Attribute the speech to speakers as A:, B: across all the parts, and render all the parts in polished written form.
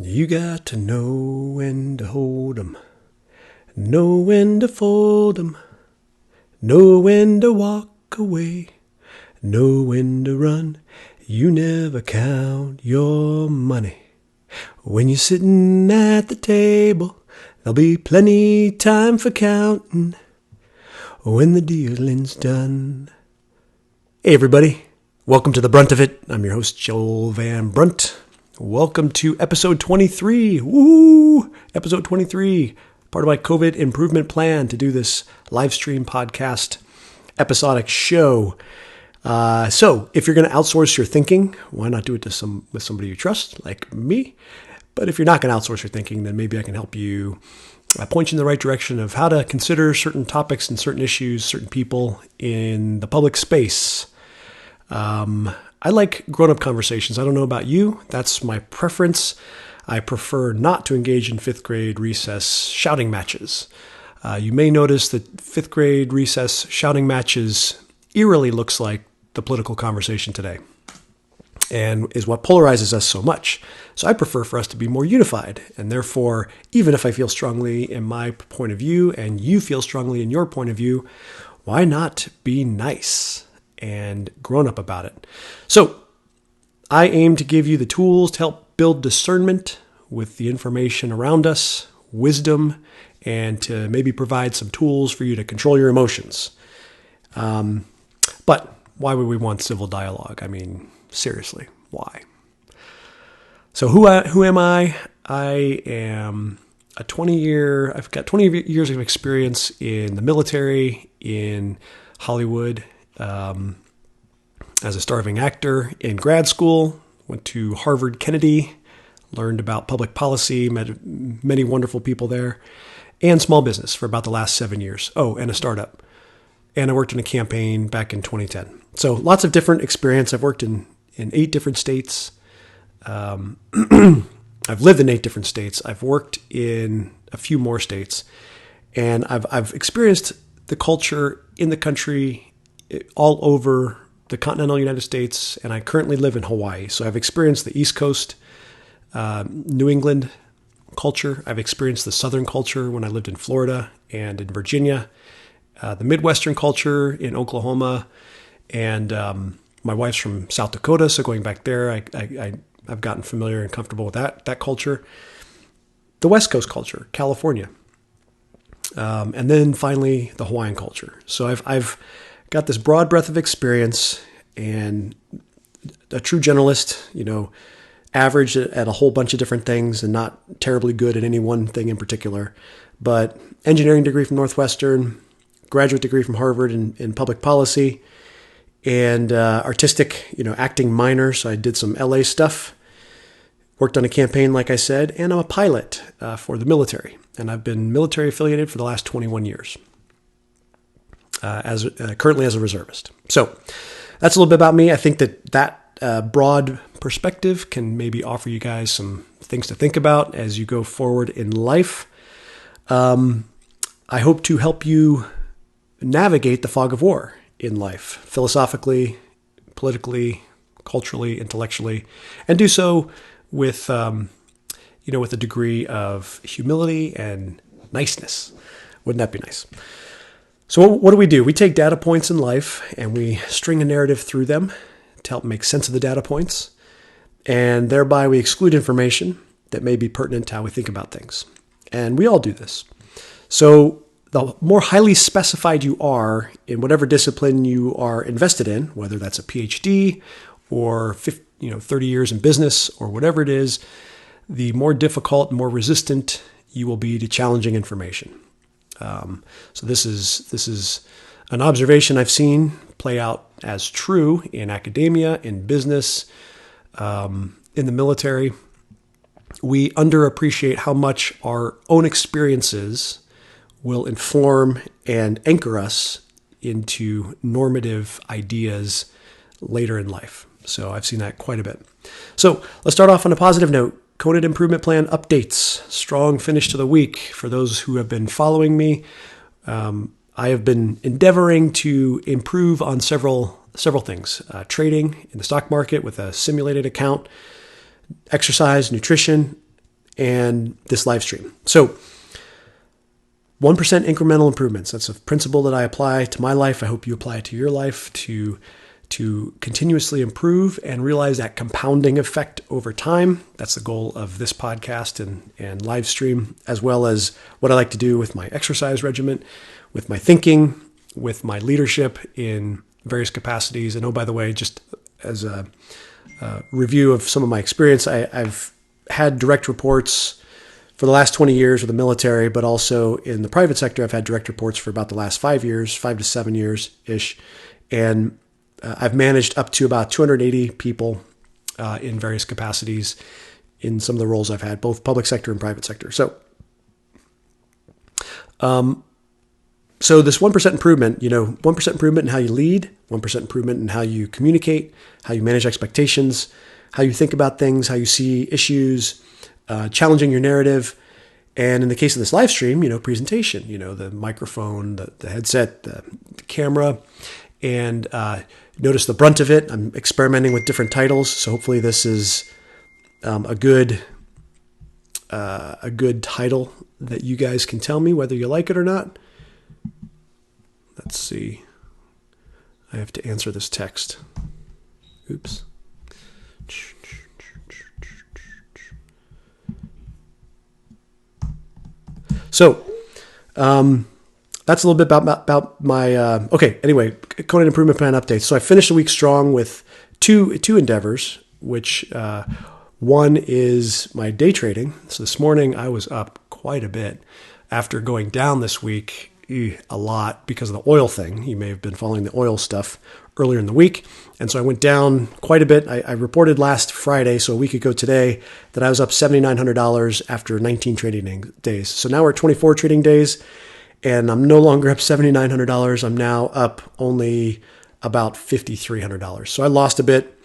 A: You got to know when to hold 'em, know when to fold 'em, know when to walk away, know when to run. You never count your money. When you're sitting at the table, there'll be plenty time for counting when the dealing's done. Hey everybody, welcome to The Brunt of It. I'm your host, Joel Van Brunt. Welcome to episode 23. Woo! Episode 23, part of my COVID improvement plan to do this live stream podcast episodic show. So if you're going to outsource your thinking, why not do it to with somebody you trust, like me? But if you're not going to outsource your thinking, then maybe I can help you point you in the right direction of how to consider certain topics and certain issues, certain people in the public space. I like grown-up conversations. I don't know about you. That's my preference. I prefer not to engage in fifth grade recess shouting matches. You may notice that fifth grade recess shouting matches eerily looks like the political conversation today and is what polarizes us so much. So I prefer for us to be more unified. And therefore, even if I feel strongly in my point of view and you feel strongly in your point of view, why not be nice and grown up about it? So I aim to give you the tools to help build discernment with the information around us, wisdom, and to maybe provide some tools for you to control your emotions. But why would we want civil dialogue? I mean, seriously, why? So who am I? I am I've got 20 years of experience in the military, in Hollywood, as a starving actor, in grad school, went to Harvard Kennedy, learned about public policy, met many wonderful people there, and small business for about the last 7 years. Oh, and a startup. And I worked in a campaign back in 2010. So lots of different experience. I've worked in 8 different states. I've lived in 8 different states. I've worked in a few more states. And I've experienced the culture in the country all over the continental United States, and I currently live in Hawaii. So I've experienced the East Coast, New England culture. I've experienced the Southern culture when I lived in Florida and in Virginia, the Midwestern culture in Oklahoma, and my wife's from South Dakota, so going back there, I've gotten familiar and comfortable with that culture. The West Coast culture, California, and then finally the Hawaiian culture. So I've got this broad breadth of experience and a true generalist, average at a whole bunch of different things and not terribly good at any one thing in particular. But engineering degree from Northwestern, graduate degree from Harvard in public policy, and artistic, acting minor. So I did some LA stuff, worked on a campaign, like I said, and I'm a pilot for the military. And I've been military affiliated for the last 21 years. Currently as a reservist. So that's a little bit about me. I think that broad perspective can maybe offer you guys some things to think about as you go forward in life. I hope to help you navigate the fog of war in life, philosophically, politically, culturally, intellectually, and do so with, with a degree of humility and niceness. Wouldn't that be nice? So what do? We take data points in life and we string a narrative through them to help make sense of the data points. And thereby we exclude information that may be pertinent to how we think about things. And we all do this. So the more highly specified you are in whatever discipline you are invested in, whether that's a PhD or 30 years in business or whatever it is, the more difficult, more resistant you will be to challenging information. So this is an observation I've seen play out as true in academia, in business, in the military. We underappreciate how much our own experiences will inform and anchor us into normative ideas later in life. So I've seen that quite a bit. So let's start off on a positive note. COVID improvement plan updates. Strong finish to the week. For those who have been following me, I have been endeavoring to improve on several things. Trading in the stock market with a simulated account, exercise, nutrition, and this live stream. So 1% incremental improvements. That's a principle that I apply to my life. I hope you apply it to your life to continuously improve and realize that compounding effect over time. That's the goal of this podcast and live stream, as well as what I like to do with my exercise regimen, with my thinking, with my leadership in various capacities. And oh, by the way, just as a review of some of my experience, I've had direct reports for the last 20 years with the military, but also in the private sector, I've had direct reports for about the last 5 to 7 years-ish. And I've managed up to about 280 people in various capacities in some of the roles I've had, both public sector and private sector. So this 1% improvement, 1% improvement in how you lead, 1% improvement in how you communicate, how you manage expectations, how you think about things, how you see issues, challenging your narrative. And in the case of this live stream, presentation, the microphone, the headset, the camera, and notice the brunt of it. I'm experimenting with different titles, so hopefully this is a good title that you guys can tell me whether you like it or not. Let's see. I have to answer this text. Oops. So, that's a little bit about my, anyway, Conan Improvement Plan updates. So I finished the week strong with two endeavors, which one is my day trading. So this morning I was up quite a bit after going down this week a lot because of the oil thing. You may have been following the oil stuff earlier in the week. And so I went down quite a bit. I reported last Friday, so a week ago today, that I was up $7,900 after 19 trading days. So now we're at 24 trading days. And I'm no longer up $7,900. I'm now up only about $5,300. So I lost a bit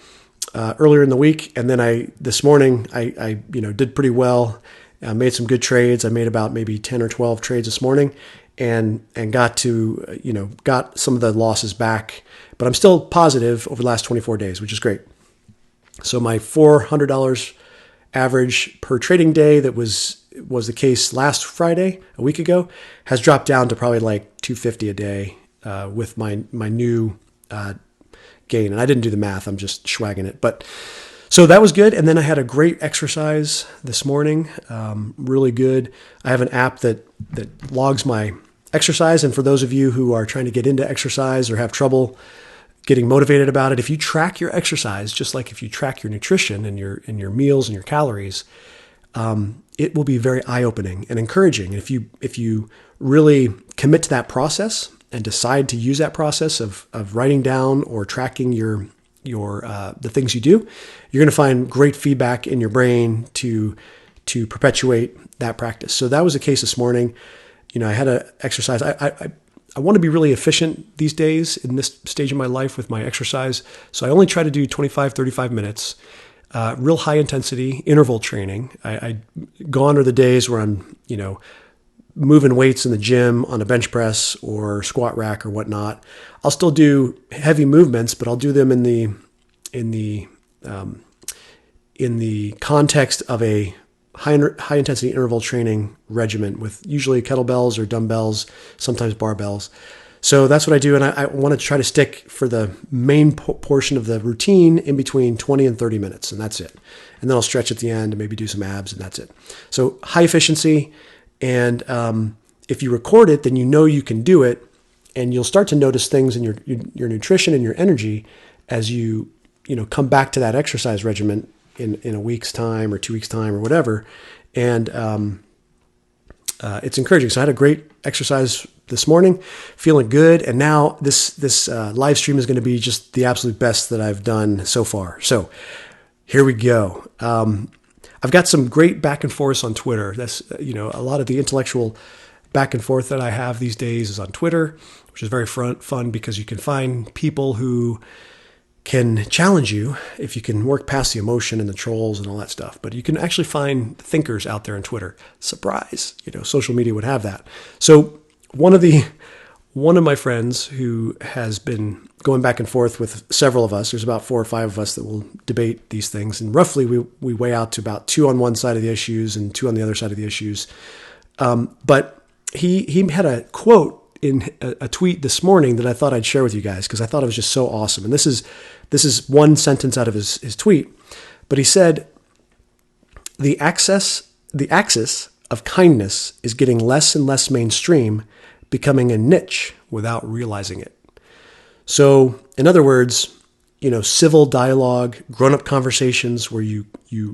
A: earlier in the week, and then this morning I did pretty well. I made some good trades. I made about maybe 10 or 12 trades this morning, and got some of the losses back. But I'm still positive over the last 24 days, which is great. So my $400 average per trading day that was the case last Friday, a week ago, has dropped down to probably like $250 a day with my new gain. And I didn't do the math. I'm just swagging it. But so that was good. And then I had a great exercise this morning. Really good. I have an app that logs my exercise. And for those of you who are trying to get into exercise or have trouble getting motivated about it, if you track your exercise, just like if you track your nutrition and your meals and your calories, it will be very eye-opening and encouraging. And if you really commit to that process and decide to use that process of writing down or tracking your the things you do, you're going to find great feedback in your brain to perpetuate that practice. So that was the case this morning. I had an exercise. I want to be really efficient these days in this stage of my life with my exercise. So I only try to do 25, 35 minutes. Real high intensity interval training. Gone are the days where I'm, moving weights in the gym on a bench press or squat rack or whatnot. I'll still do heavy movements, but I'll do them in the context of a high intensity interval training regimen with usually kettlebells or dumbbells, sometimes barbells. So that's what I do, and I want to try to stick for the main portion of the routine in between 20 and 30 minutes, and that's it. And then I'll stretch at the end and maybe do some abs, and that's it. So high efficiency, and if you record it, then you can do it, and you'll start to notice things in your nutrition and your energy as you come back to that exercise regimen in a week's time or 2 weeks' time or whatever, and it's encouraging. So I had a great exercise this morning, feeling good. And now this live stream is going to be just the absolute best that I've done so far. So here we go. I've got some great back and forth on Twitter. That's, a lot of the intellectual back and forth that I have these days is on Twitter, which is very fun because you can find people who can challenge you if you can work past the emotion and the trolls and all that stuff. But you can actually find thinkers out there on Twitter. Surprise, social media would have that. So one of the one of my friends who has been going back and forth with several of us, there's about 4 or 5 of us that will debate these things. And roughly we weigh out to about 2 on one side of the issues and 2 on the other side of the issues. But he had a quote in a tweet this morning that I thought I'd share with you guys because I thought it was just so awesome. And this is one sentence out of his tweet. But he said, the axis of kindness is getting less and less mainstream, becoming a niche without realizing it. So, in other words, civil dialogue, grown-up conversations where you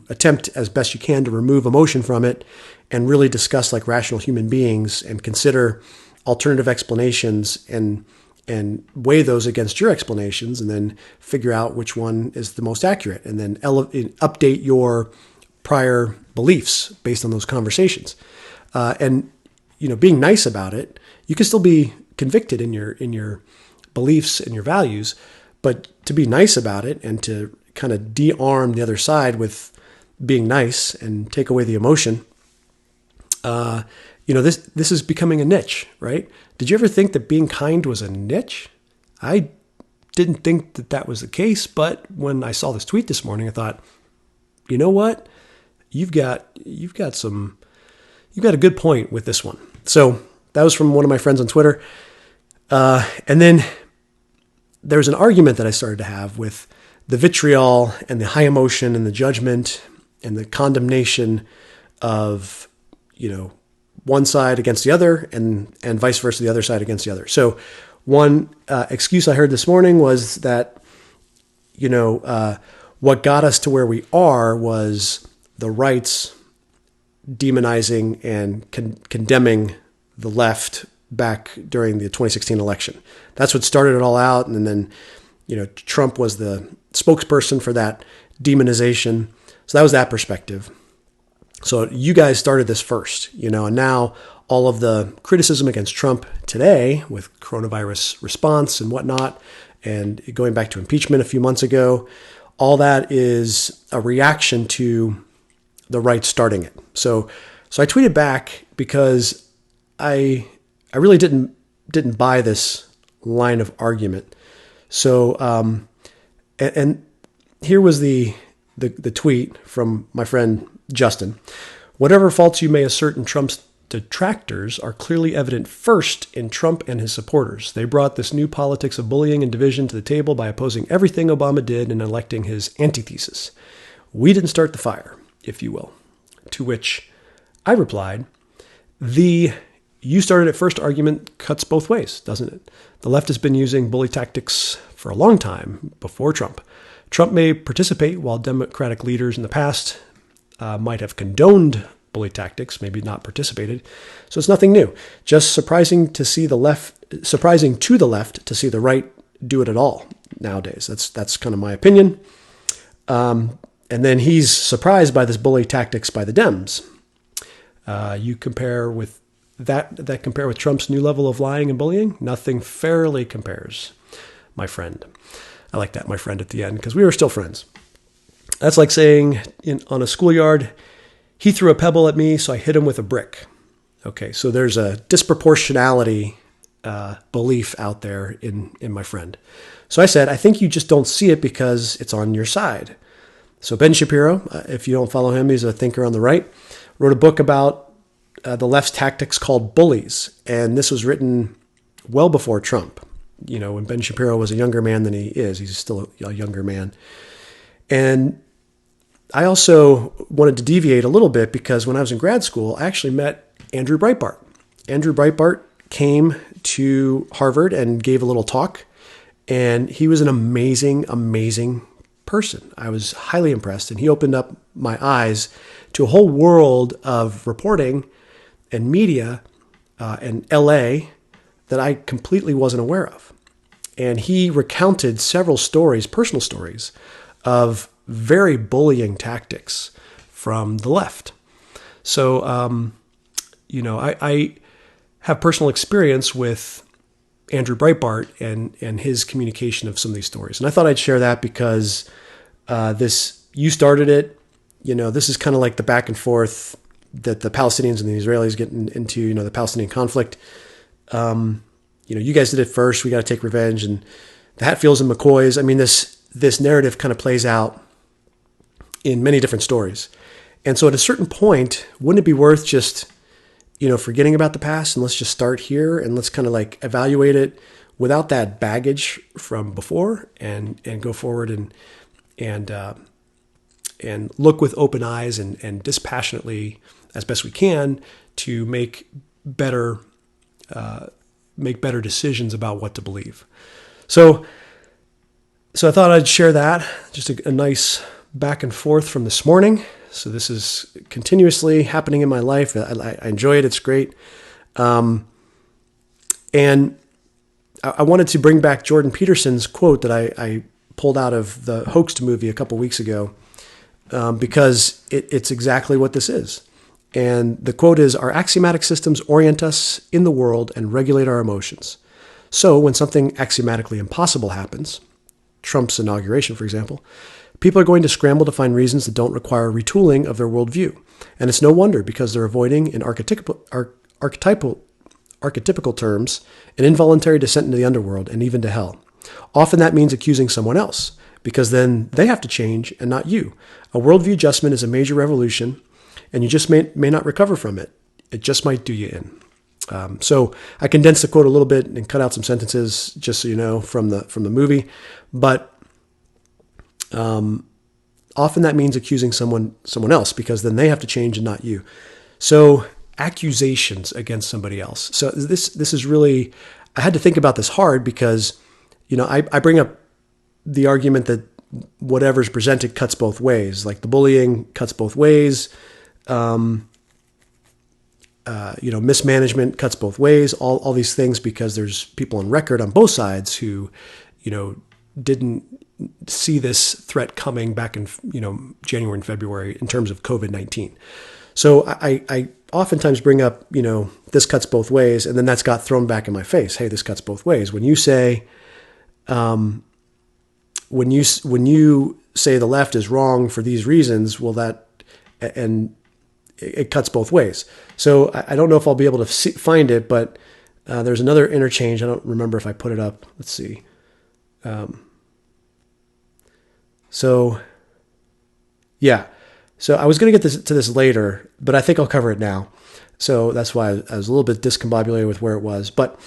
A: attempt as best you can to remove emotion from it and really discuss like rational human beings and consider alternative explanations and weigh those against your explanations and then figure out which one is the most accurate and then update your prior beliefs based on those conversations. And being nice about it, you can still be convicted in your beliefs and your values, but to be nice about it and to kind of de-arm the other side with being nice and take away the emotion, this is becoming a niche, right? Did you ever think that being kind was a niche? I didn't think that was the case, but when I saw this tweet this morning, I thought, you know what? You've got a good point with this one. So that was from one of my friends on Twitter. And then there's an argument that I started to have with the vitriol and the high emotion and the judgment and the condemnation of, one side against the other and vice versa, the other side against the other. So one excuse I heard this morning was that, what got us to where we are was the right's demonizing and condemning the left back during the 2016 election. That's what started it all out. And then, Trump was the spokesperson for that demonization. So that was that perspective. So you guys started this first, and now all of the criticism against Trump today with coronavirus response and whatnot, and going back to impeachment a few months ago, all that is a reaction to the right starting it. So I tweeted back because I really didn't buy this line of argument. So and here was the tweet from my friend Justin. Whatever faults you may assert in Trump's detractors are clearly evident first in Trump and his supporters. They brought this new politics of bullying and division to the table by opposing everything Obama did and electing his antithesis. We didn't start the fire, if you will. To which I replied, the you started it first argument cuts both ways, doesn't it? The left has been using bully tactics for a long time before Trump. Trump may participate while Democratic leaders in the past might have condoned bully tactics, maybe not participated. So it's nothing new. Just surprising to the left to see the right do it at all nowadays. That's kind of my opinion. And then he's surprised by this bully tactics by the Dems. You compare with that compare with Trump's new level of lying and bullying? Nothing fairly compares, my friend. I like that, my friend, at the end, because we were still friends. That's like saying on a schoolyard, he threw a pebble at me, so I hit him with a brick. Okay, so there's a disproportionality belief out there in my friend. So I said, I think you just don't see it because it's on your side. So Ben Shapiro, if you don't follow him, he's a thinker on the right, wrote a book about the left's tactics called Bullies. And this was written well before Trump. When Ben Shapiro was a younger man than he is. He's still a younger man. And I also wanted to deviate a little bit because when I was in grad school, I actually met Andrew Breitbart. Andrew Breitbart came to Harvard and gave a little talk. And he was an amazing, amazing person. I was highly impressed. And he opened up my eyes to a whole world of reporting and media and LA that I completely wasn't aware of. And he recounted several stories, personal stories, of very bullying tactics from the left. So, I have personal experience with Andrew Breitbart and his communication of some of these stories. And I thought I'd share that because you started it. This is kind of like the back and forth that the Palestinians and the Israelis get into, the Palestinian conflict. you guys did it first. We got to take revenge. And the Hatfields and McCoys. I mean, this narrative kind of plays out in many different stories. And so at a certain point, wouldn't it be worth just, forgetting about the past and let's just start here and let's kind of like evaluate it without that baggage from before and go forward and look with open eyes and dispassionately as best we can to make better decisions about what to believe. So I thought I'd share that, just a nice back and forth from this morning. So this is continuously happening in my life. I enjoy it. It's great. And I wanted to bring back Jordan Peterson's quote that I pulled out of the Hoaxed movie a couple weeks ago, because it's exactly what this is. And the quote is, "Our axiomatic systems orient us in the world and regulate our emotions. So when something axiomatically impossible happens, Trump's inauguration, for example, people are going to scramble to find reasons that don't require retooling of their worldview. And it's no wonder, because they're avoiding, in archetypical terms, an involuntary descent into the underworld and even to hell. Often that means accusing someone else, because then they have to change and not you. A worldview adjustment is a major revolution, and you just may not recover from it. It just might do you in." So I condensed the quote a little bit and cut out some sentences, just so you know, from the movie. But often that means accusing someone else, because then they have to change and not you. So accusations against somebody else. So this is really, I had to think about this hard because, I bring up the argument that whatever's presented cuts both ways. Like the bullying cuts both ways. Mismanagement cuts both ways. All these things, because there's people on record on both sides who, didn't see this threat coming back in, January and February in terms of COVID-19. So I oftentimes bring up, this cuts both ways, and then that's got thrown back in my face. Hey, this cuts both ways. When you say, when you say the left is wrong for these reasons, well, it cuts both ways. So I don't know if I'll be able to find it, but there's another interchange. I don't remember if I put it up. Let's see. So I was going to get to this later, but I think I'll cover it now. So that's why I was a little bit discombobulated with where it was. But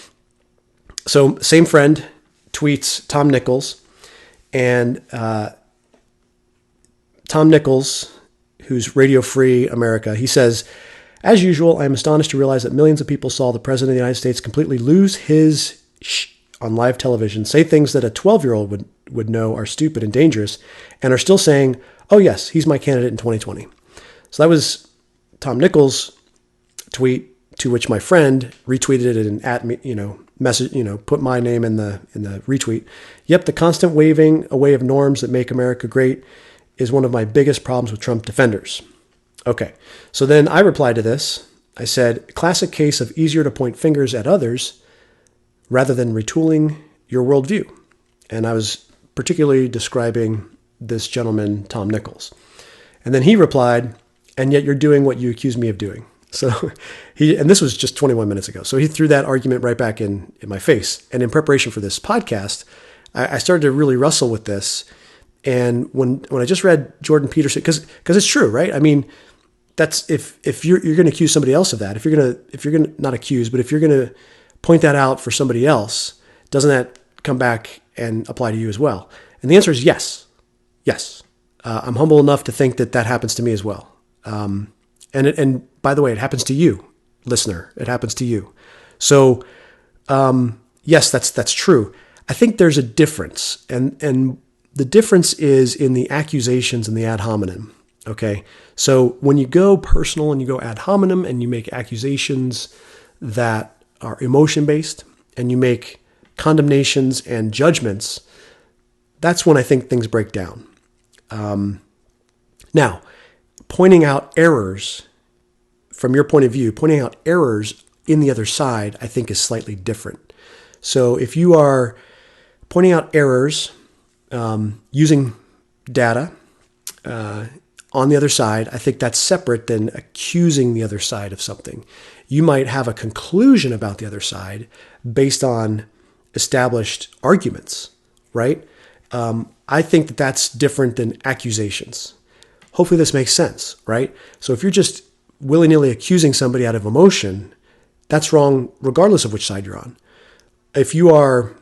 A: so same friend tweets Tom Nichols, and Tom Nichols, who's Radio Free America, he says, "As usual, I am astonished to realize that millions of people saw the President of the United States completely lose his on live television, say things that a 12-year-old would know are stupid and dangerous, and are still saying, 'Oh yes, he's my candidate in 2020. So that was Tom Nichols' tweet, to which my friend retweeted it and at me, message, put my name in the retweet. "Yep, the constant waving away of norms that make America great is one of my biggest problems with Trump defenders." Okay, so then I replied to this. I said, "Classic case of easier to point fingers at others rather than retooling your worldview." And I was particularly describing this gentleman, Tom Nichols. And then he replied, "And yet you're doing what you accuse me of doing." So and this was just 21 minutes ago. So he threw that argument right back in my face. And in preparation for this podcast, I started to really wrestle with this. And when I just read Jordan Peterson, because it's true, right? I mean, that's if you're going to accuse somebody else of that, if you're going to not accuse, but if you're going to point that out for somebody else, doesn't that come back and apply to you as well? And the answer is yes. Yes. I'm humble enough to think that happens to me as well. And by the way, it happens to you, listener. It happens to you. So, yes, that's true. I think there's a difference, and the difference is in the accusations and the ad hominem. Okay, so when you go personal and you go ad hominem and you make accusations that are emotion based and you make condemnations and judgments, that's when I think things break down. Now, pointing out errors from your point of view, pointing out errors in the other side, I think is slightly different. So if you are pointing out errors using data on the other side, I think that's separate than accusing the other side of something. You might have a conclusion about the other side based on established arguments, right? I think that that's different than accusations. Hopefully this makes sense, right? So if you're just willy-nilly accusing somebody out of emotion, that's wrong regardless of which side you're on. If you are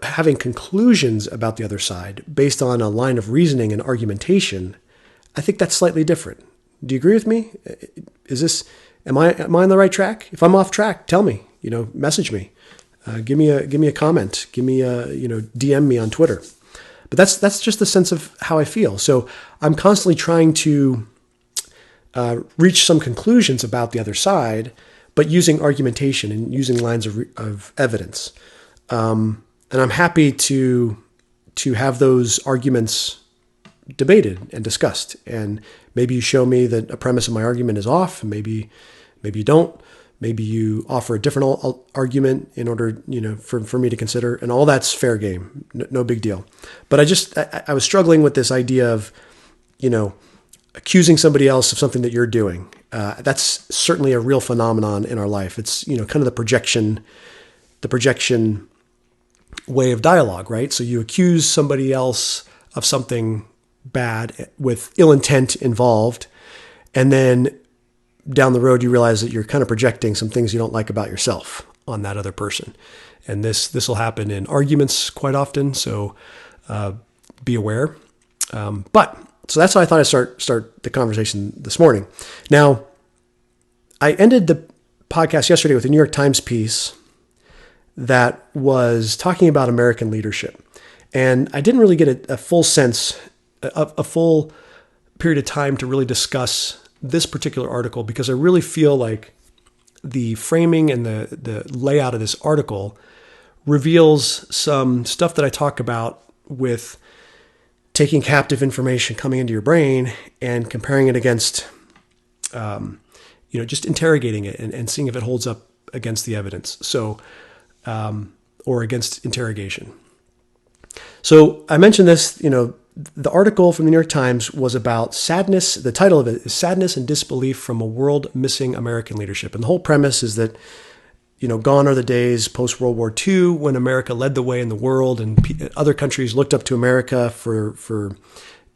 A: having conclusions about the other side based on a line of reasoning and argumentation, I think that's slightly different. Do you agree with me? Am I on the right track? If I'm off track, tell me, message me. Give me a comment. Give me DM me on Twitter. But that's just the sense of how I feel. So I'm constantly trying to reach some conclusions about the other side, but using argumentation and using lines of evidence. And I'm happy to have those arguments debated and discussed. And maybe you show me that a premise of my argument is off, and maybe you don't. Maybe you offer a different argument in order, for me to consider, and all that's fair game. No big deal. But I was struggling with this idea of, accusing somebody else of something that you're doing. That's certainly a real phenomenon in our life. It's, kind of the projection way of dialogue, right? So you accuse somebody else of something bad with ill intent involved, and then down the road, you realize that you're kind of projecting some things you don't like about yourself on that other person. And this will happen in arguments quite often. So be aware. So that's how I thought I'd start the conversation this morning. Now, I ended the podcast yesterday with a New York Times piece that was talking about American leadership. And I didn't really get a full sense, a full period of time to really discuss this particular article, because I really feel like the framing and the layout of this article reveals some stuff that I talk about with taking captive information coming into your brain and comparing it against, just interrogating it and seeing if it holds up against the evidence. So, or against interrogation. So I mentioned this, the article from the New York Times was about sadness. The title of it is Sadness and Disbelief from a World Missing American Leadership. And the whole premise is that, gone are the days post-World War II when America led the way in the world and other countries looked up to America for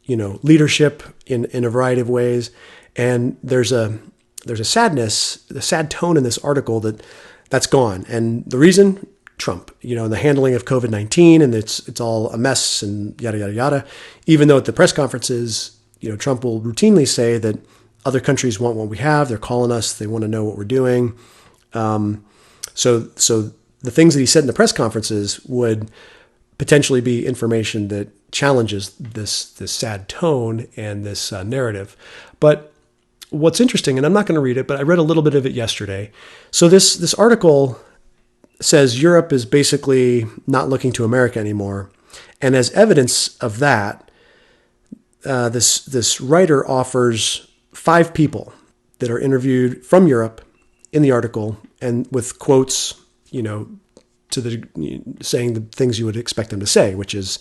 A: leadership in a variety of ways. And there's a sadness, a sad tone in this article that's gone. And the reason, Trump, the handling of COVID-19, and it's all a mess and yada, yada, yada. Even though at the press conferences, Trump will routinely say that other countries want what we have. They're calling us. They want to know what we're doing. So the things that he said in the press conferences would potentially be information that challenges this sad tone and this narrative. But what's interesting, and I'm not going to read it, but I read a little bit of it yesterday. So this article says Europe is basically not looking to America anymore. And as evidence of that, this writer offers 5 people that are interviewed from Europe in the article, and with quotes, saying the things you would expect them to say, which is,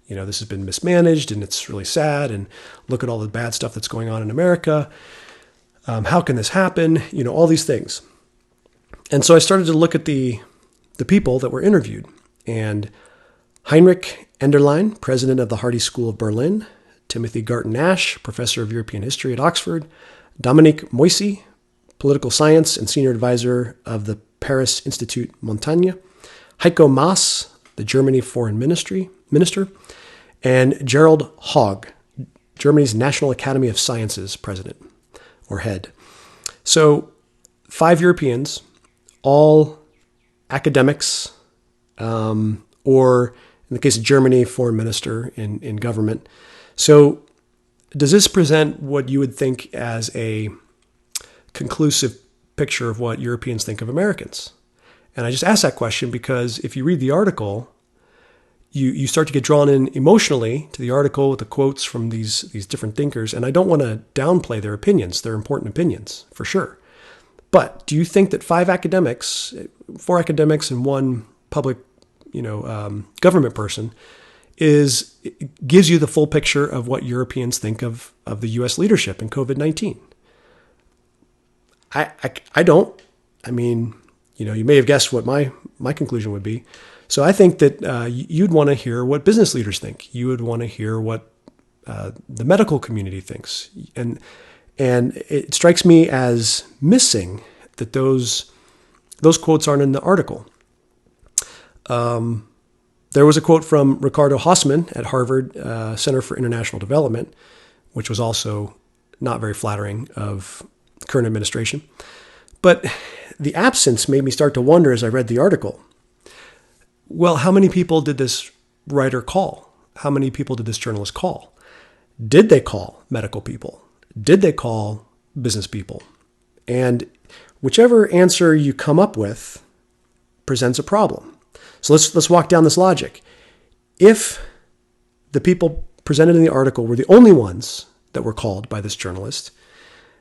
A: this has been mismanaged and it's really sad, and look at all the bad stuff that's going on in America. How can this happen? All these things. And so I started to look at the people that were interviewed, and Heinrich Enderlein, president of the Hardy School of Berlin, Timothy Garton Nash, professor of European history at Oxford, Dominique Moissy, political science and senior advisor of the Paris Institute Montaigne, Heiko Maas, the Germany foreign minister, and Gerald Haug, Germany's National Academy of Sciences president or head. So 5 Europeans, all academics, or in the case of Germany, foreign minister in government. So does this present what you would think as a conclusive picture of what Europeans think of Americans? And I just ask that question because if you read the article, you start to get drawn in emotionally to the article with the quotes from these different thinkers. And I don't want to downplay their opinions. They're important opinions, for sure. But do you think that 4 academics and 1 public, government person gives you the full picture of what Europeans think of the U.S. leadership in COVID-19? I don't. I mean, you may have guessed what my my conclusion would be. So I think that you'd want to hear what business leaders think. You would want to hear what the medical community thinks. And it strikes me as missing that those quotes aren't in the article. There was a quote from Ricardo Hausman at Harvard Center for International Development, which was also not very flattering of the current administration. But the absence made me start to wonder as I read the article, well, how many people did this writer call? How many people did this journalist call? Did they call medical people? Did they call business people? And whichever answer you come up with presents a problem. So let's walk down this logic. If the people presented in the article were the only ones that were called by this journalist,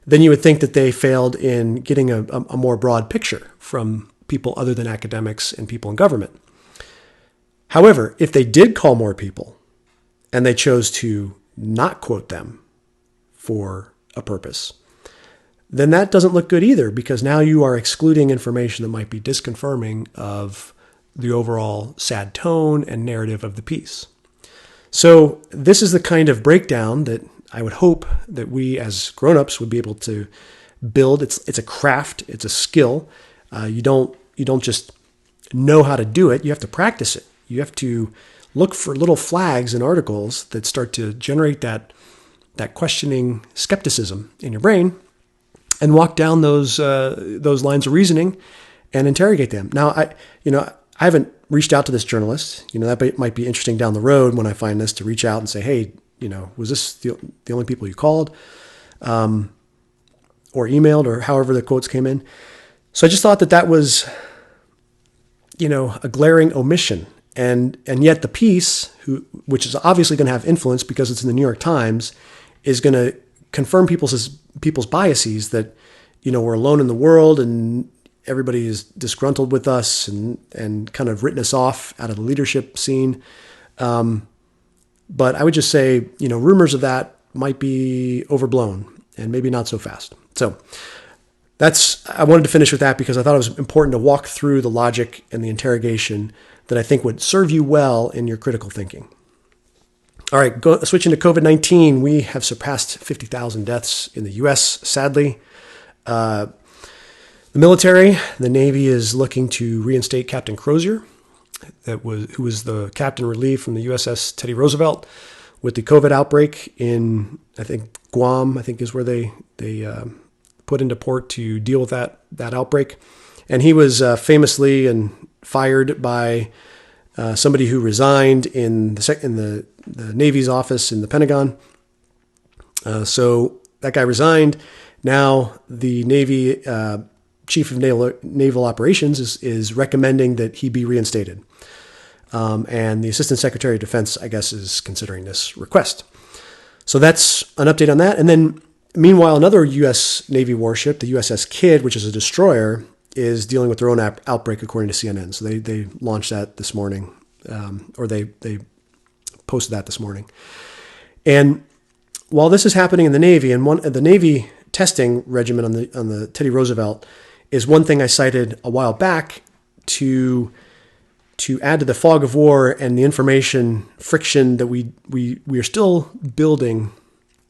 A: then you would think that they failed in getting a more broad picture from people other than academics and people in government. However, if they did call more people and they chose to not quote them for a purpose, then that doesn't look good either, because now you are excluding information that might be disconfirming of the overall sad tone and narrative of the piece. So this is the kind of breakdown that I would hope that we as grown-ups would be able to build. It's a craft. It's a skill. You don't just know how to do it. You have to practice it. You have to look for little flags in articles that start to generate that questioning skepticism in your brain, and walk down those lines of reasoning and interrogate them. Now, I haven't reached out to this journalist. That might be interesting down the road when I find this, to reach out and say, hey, was this the only people you called, or emailed, or however the quotes came in? So I just thought that was, a glaring omission. And yet the piece, which is obviously going to have influence because it's in the New York Times, is going to confirm people's biases that, we're alone in the world and everybody is disgruntled with us and kind of written us off out of the leadership scene. But I would just say, rumors of that might be overblown and maybe not so fast. So I wanted to finish with that because I thought it was important to walk through the logic and the interrogation that I think would serve you well in your critical thinking. All right, switching to COVID-19, we have surpassed 50,000 deaths in the U.S., sadly. The military, the Navy, is looking to reinstate Captain Crozier, who was the captain relieved from the USS Teddy Roosevelt with the COVID outbreak in, I think, Guam, is where they put into port to deal with that outbreak. And he was famously fired by somebody who resigned in the Navy's office in the Pentagon. So that guy resigned. Now the Navy Chief of Naval Operations is recommending that he be reinstated. And the Assistant Secretary of Defense, I guess, is considering this request. So that's an update on that. And then, meanwhile, another U.S. Navy warship, the USS Kidd, which is a destroyer, is dealing with their own outbreak, according to CNN. So they launched that this morning, or they posted that this morning. And while this is happening in the Navy, and the Navy testing regimen on the Teddy Roosevelt is one thing I cited a while back to add to the fog of war and the information friction that we are still building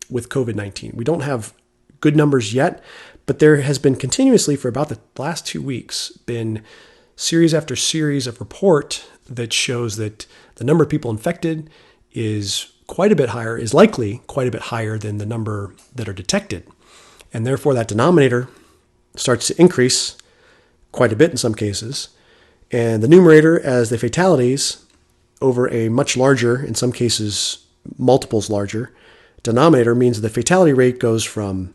A: with COVID-19. We don't have good numbers yet, but there has been continuously for about the last 2 weeks been series after series of report that shows that the number of people infected is likely quite a bit higher than the number that are detected. And therefore that denominator starts to increase quite a bit in some cases. And the numerator, as the fatalities, over a much larger, in some cases multiples larger, denominator, means the fatality rate goes from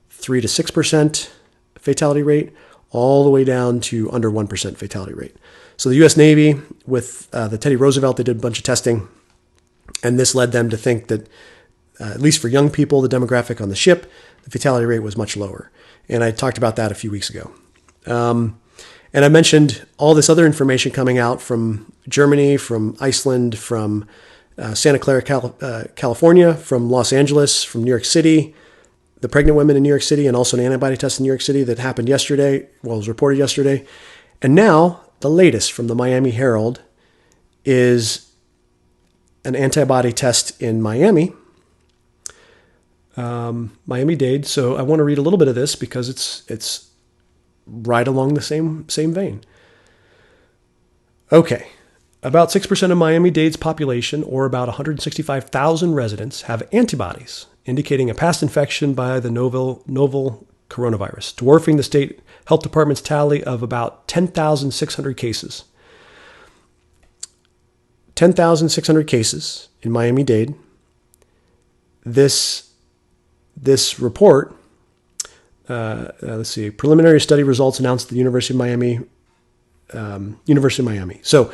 A: 3 to 6% fatality rate all the way down to under 1% fatality rate. So the U.S. Navy, with the Teddy Roosevelt, they did a bunch of testing, and this led them to think that, at least for young people, the demographic on the ship, the fatality rate was much lower. And I talked about that a few weeks ago. And I mentioned all this other information coming out from Germany, from Iceland, from Santa Clara, California, from Los Angeles, from New York City, the pregnant women in New York City, and also an antibody test in New York City that happened yesterday, was reported yesterday. And now the latest from the Miami Herald is an antibody test in Miami, Miami-Dade. So I want to read a little bit of this because it's right along the same vein. Okay. About 6% of Miami-Dade's population, or about 165,000 residents, have antibodies, indicating a past infection by the novel coronavirus, dwarfing the state health department's tally of about 10,600 cases. 10,600 cases in Miami-Dade. This report, let's see, preliminary study results announced at the University of Miami. So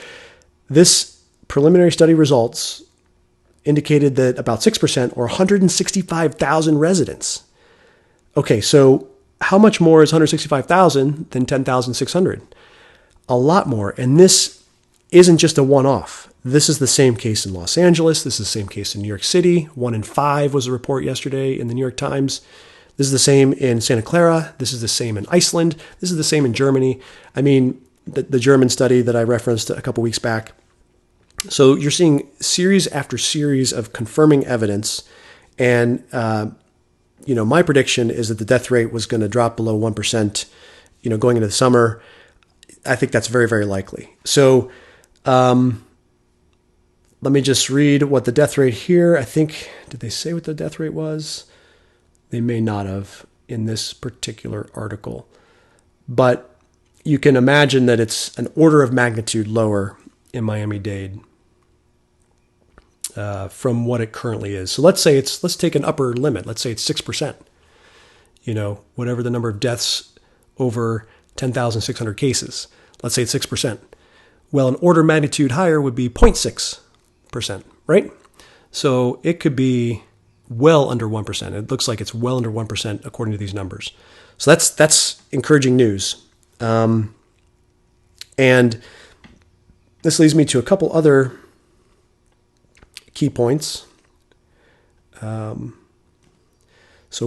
A: this preliminary study results indicated that about 6%, or 165,000 residents. Okay, so how much more is 165,000 than 10,600? A lot more. And this isn't just a one-off. This is the same case in Los Angeles. This is the same case in New York City. 1 in 5 was a report yesterday in the New York Times. This is the same in Santa Clara. This is the same in Iceland. This is the same in Germany. I mean, the German study that I referenced a couple weeks back. So you're seeing series after series of confirming evidence. And, my prediction is that the death rate was going to drop below 1%, going into the summer. I think that's very, very likely. So let me just read what the death rate here. I think, did they say what the death rate was? They may not have in this particular article. But you can imagine that it's an order of magnitude lower in Miami-Dade from what it currently is. So let's take an upper limit. Let's say it's 6%. Whatever the number of deaths over 10,600 cases. Let's say it's 6%. Well, an order of magnitude higher would be 0.6%, right? So it could be well under 1%. It looks like it's well under 1% according to these numbers. So that's encouraging news. And this leads me to a couple other key points. So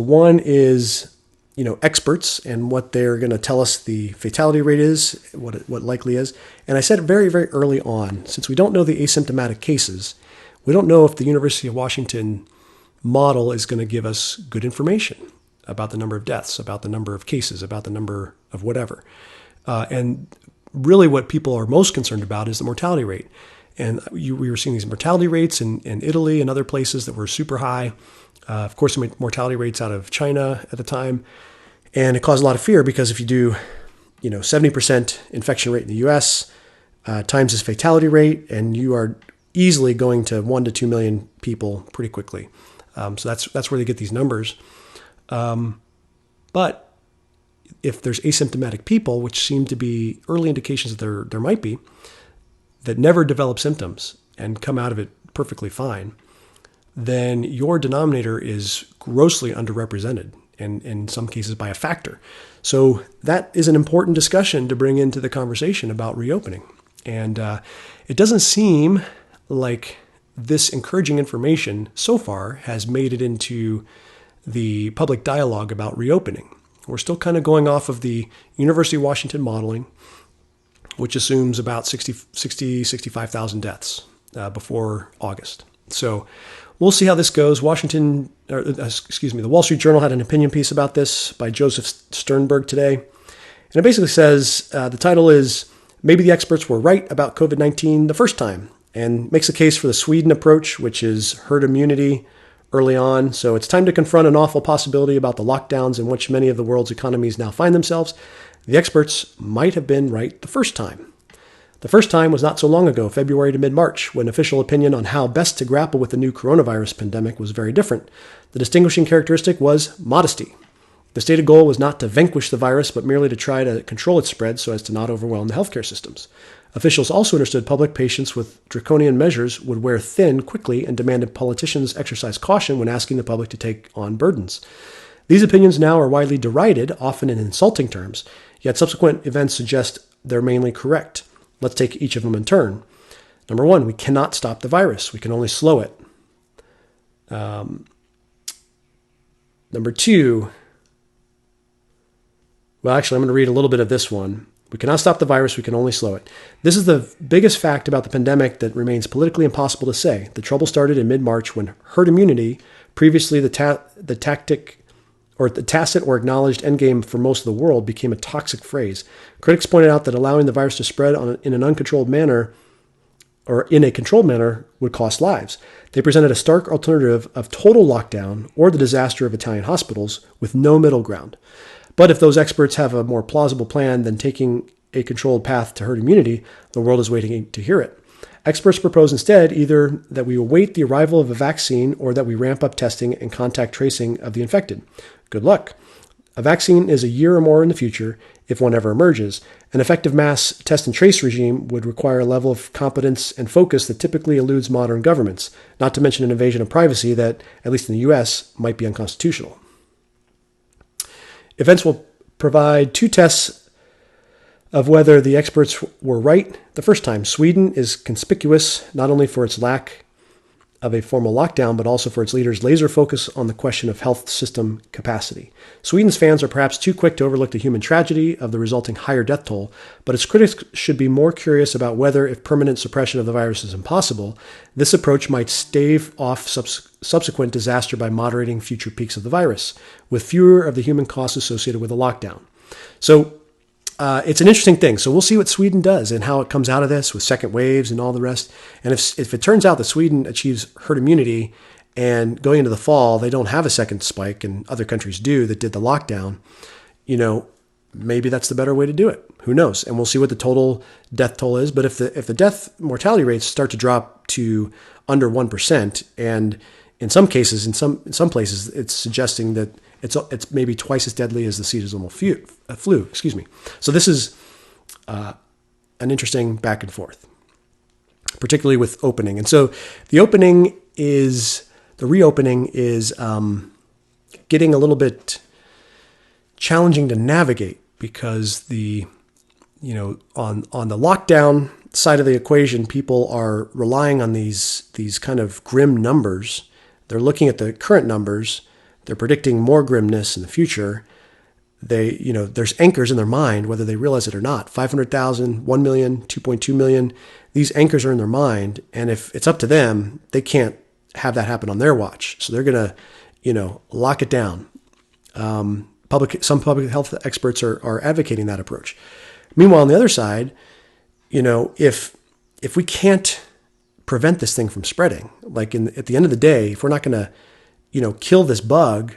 A: one is, experts and what they're going to tell us the fatality rate is, what likely is. And I said very, very early on, since we don't know the asymptomatic cases, we don't know if the University of Washington model is going to give us good information about the number of deaths, about the number of cases, about the number of whatever. And really what people are most concerned about is the mortality rate. And we were seeing these mortality rates in Italy and other places that were super high. Of course, mortality rates out of China at the time. And it caused a lot of fear because if you do, 70% infection rate in the U.S. Times this fatality rate, and you are easily going to 1 to 2 million people pretty quickly. So that's where they get these numbers. But if there's asymptomatic people, which seem to be early indications that there might be, that never develop symptoms and come out of it perfectly fine, then your denominator is grossly underrepresented, and in some cases by a factor. So that is an important discussion to bring into the conversation about reopening. And it doesn't seem like this encouraging information so far has made it into the public dialogue about reopening. We're still kind of going off of the University of Washington modeling, which assumes about 65,000 deaths before August. So we'll see how this goes. The Wall Street Journal had an opinion piece about this by Joseph Sternberg today. And it basically says, the title is, "Maybe the experts were right about COVID-19 the first time," and makes a case for the Sweden approach, which is herd immunity early on. So it's time to confront an awful possibility about the lockdowns in which many of the world's economies now find themselves. The experts might have been right the first time. The first time was not so long ago, February to mid-March, when official opinion on how best to grapple with the new coronavirus pandemic was very different. The distinguishing characteristic was modesty. The stated goal was not to vanquish the virus, but merely to try to control its spread so as to not overwhelm the healthcare systems. Officials also understood public patience with draconian measures would wear thin quickly and demanded politicians exercise caution when asking the public to take on burdens. These opinions now are widely derided, often in insulting terms, yet subsequent events suggest they're mainly correct. Let's take each of them in turn. Number one, we cannot stop the virus. We can only slow it. Number two, well, actually, I'm going to read a little bit of this one. We cannot stop the virus. We can only slow it. This is the biggest fact about the pandemic that remains politically impossible to say. The trouble started in mid-March when herd immunity, previously the tactic or the tacit or acknowledged endgame for most of the world, became a toxic phrase. Critics pointed out that allowing the virus to spread in an uncontrolled manner or in a controlled manner would cost lives. They presented a stark alternative of total lockdown or the disaster of Italian hospitals with no middle ground. But if those experts have a more plausible plan than taking a controlled path to herd immunity, the world is waiting to hear it. Experts propose instead either that we await the arrival of a vaccine or that we ramp up testing and contact tracing of the infected. Good luck. A vaccine is a year or more in the future, if one ever emerges. An effective mass test and trace regime would require a level of competence and focus that typically eludes modern governments, not to mention an invasion of privacy that, at least in the US, might be unconstitutional. Events will provide two tests of whether the experts were right the first time. Sweden is conspicuous not only for its lack of a formal lockdown, but also for its leaders' laser focus on the question of health system capacity. Sweden's fans are perhaps too quick to overlook the human tragedy of the resulting higher death toll, but its critics should be more curious about whether, if permanent suppression of the virus is impossible, this approach might stave off subsequent disaster by moderating future peaks of the virus, with fewer of the human costs associated with a lockdown. So it's an interesting thing. So we'll see what Sweden does and how it comes out of this with second waves and all the rest. And if it turns out that Sweden achieves herd immunity and going into the fall, they don't have a second spike and other countries do that did the lockdown, maybe that's the better way to do it. Who knows? And we'll see what the total death toll is. But if the death mortality rates start to drop to under 1%, and in some cases, in some places, it's suggesting that it's maybe twice as deadly as the seasonal flu. Excuse me. So this is an interesting back and forth, particularly with opening. And so the reopening is getting a little bit challenging to navigate because on the lockdown side of the equation, people are relying on these kind of grim numbers. They're looking at the current numbers. They're predicting more grimness in the future. There's anchors in their mind, whether they realize it or not. 500,000, 1 million, 2.2 million. These anchors are in their mind. And if it's up to them, they can't have that happen on their watch. So they're going to, lock it down. Some public health experts are advocating that approach. Meanwhile, on the other side, if we can't prevent this thing from spreading, like at the end of the day, if we're not going to kill this bug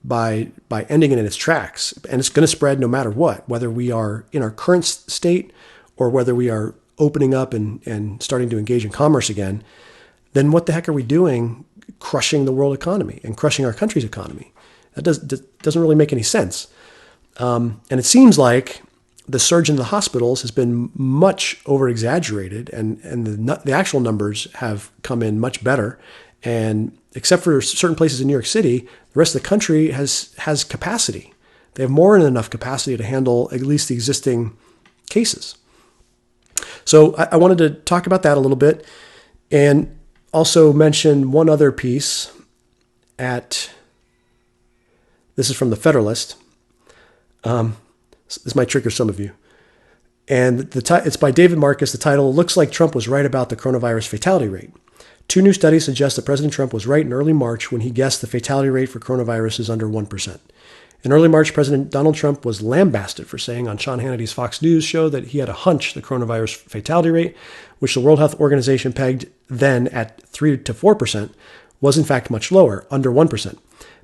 A: by ending it in its tracks, and it's going to spread no matter what, whether we are in our current state or whether we are opening up and starting to engage in commerce again, then what the heck are we doing crushing the world economy and crushing our country's economy? That doesn't really make any sense. And it seems like the surge in the hospitals has been much over-exaggerated, and the actual numbers have come in much better. And except for certain places in New York City, the rest of the country has capacity. They have more than enough capacity to handle at least the existing cases. So I wanted to talk about that a little bit and also mention one other piece this is from the Federalist. This might trigger some of you. And it's by David Marcus. The title, "Looks Like Trump Was Right About the Coronavirus Fatality Rate." Two new studies suggest that President Trump was right in early March when he guessed the fatality rate for coronavirus is under 1%. In early March, President Donald Trump was lambasted for saying on Sean Hannity's Fox News show that he had a hunch the coronavirus fatality rate, which the World Health Organization pegged then at 3 to 4%, was in fact much lower, under 1%.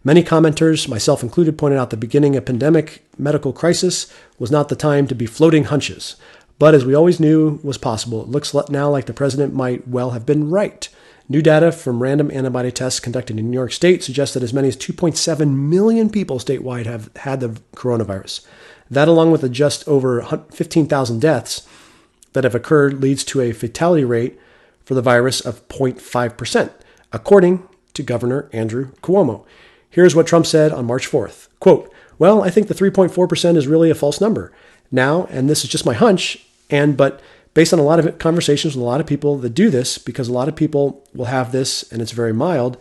A: Many commenters, myself included, pointed out the beginning of a pandemic medical crisis was not the time to be floating hunches. But as we always knew was possible, it looks now like the president might well have been right. New data from random antibody tests conducted in New York State suggests that as many as 2.7 million people statewide have had the coronavirus. That, along with the just over 15,000 deaths that have occurred, leads to a fatality rate for the virus of 0.5%, according to Governor Andrew Cuomo. Here's what Trump said on March 4th. Quote, "Well, I think the 3.4% is really a false number. Now, and this is just my hunch, but based on a lot of conversations with a lot of people that do this, because a lot of people will have this and it's very mild,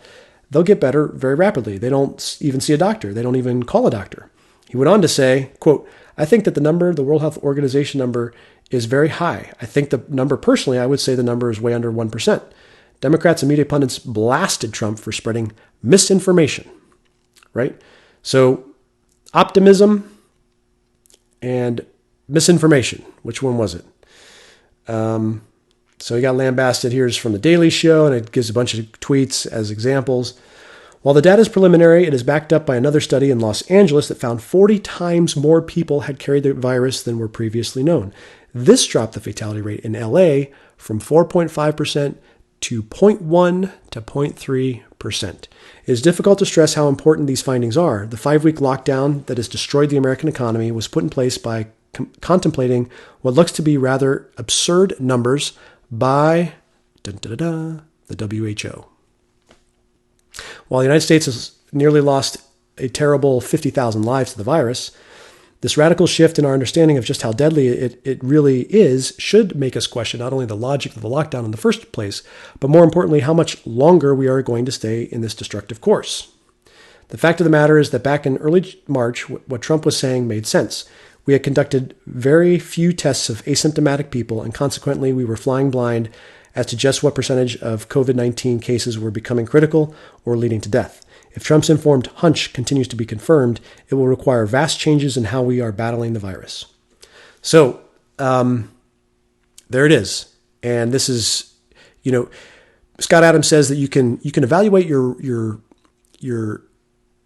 A: they'll get better very rapidly. They don't even see a doctor. They don't even call a doctor. He went on to say, quote, I think that the World Health Organization number is very high. I think the number, personally, I would say the number is way under 1%. Democrats and media pundits blasted Trump for spreading misinformation, right? So optimism and misinformation. Which one was it? So he got lambasted. Here's from The Daily Show, and it gives a bunch of tweets as examples. While the data is preliminary, it is backed up by another study in Los Angeles that found 40 times more people had carried the virus than were previously known. This dropped the fatality rate in LA from 4.5% to 0.1 to 0.3%. It is difficult to stress how important these findings are. The 5-week lockdown that has destroyed the American economy was put in place by contemplating what looks to be rather absurd numbers by the WHO. While the United States has nearly lost a terrible 50,000 lives to the virus, this radical shift in our understanding of just how deadly it really is should make us question not only the logic of the lockdown in the first place, but more importantly, how much longer we are going to stay in this destructive course. The fact of the matter is that back in early March, what Trump was saying made sense. We had conducted very few tests of asymptomatic people, and consequently, we were flying blind as to just what percentage of COVID-19 cases were becoming critical or leading to death. If Trump's informed hunch continues to be confirmed, it will require vast changes in how we are battling the virus. So, there it is. And this is, Scott Adams says that you can evaluate your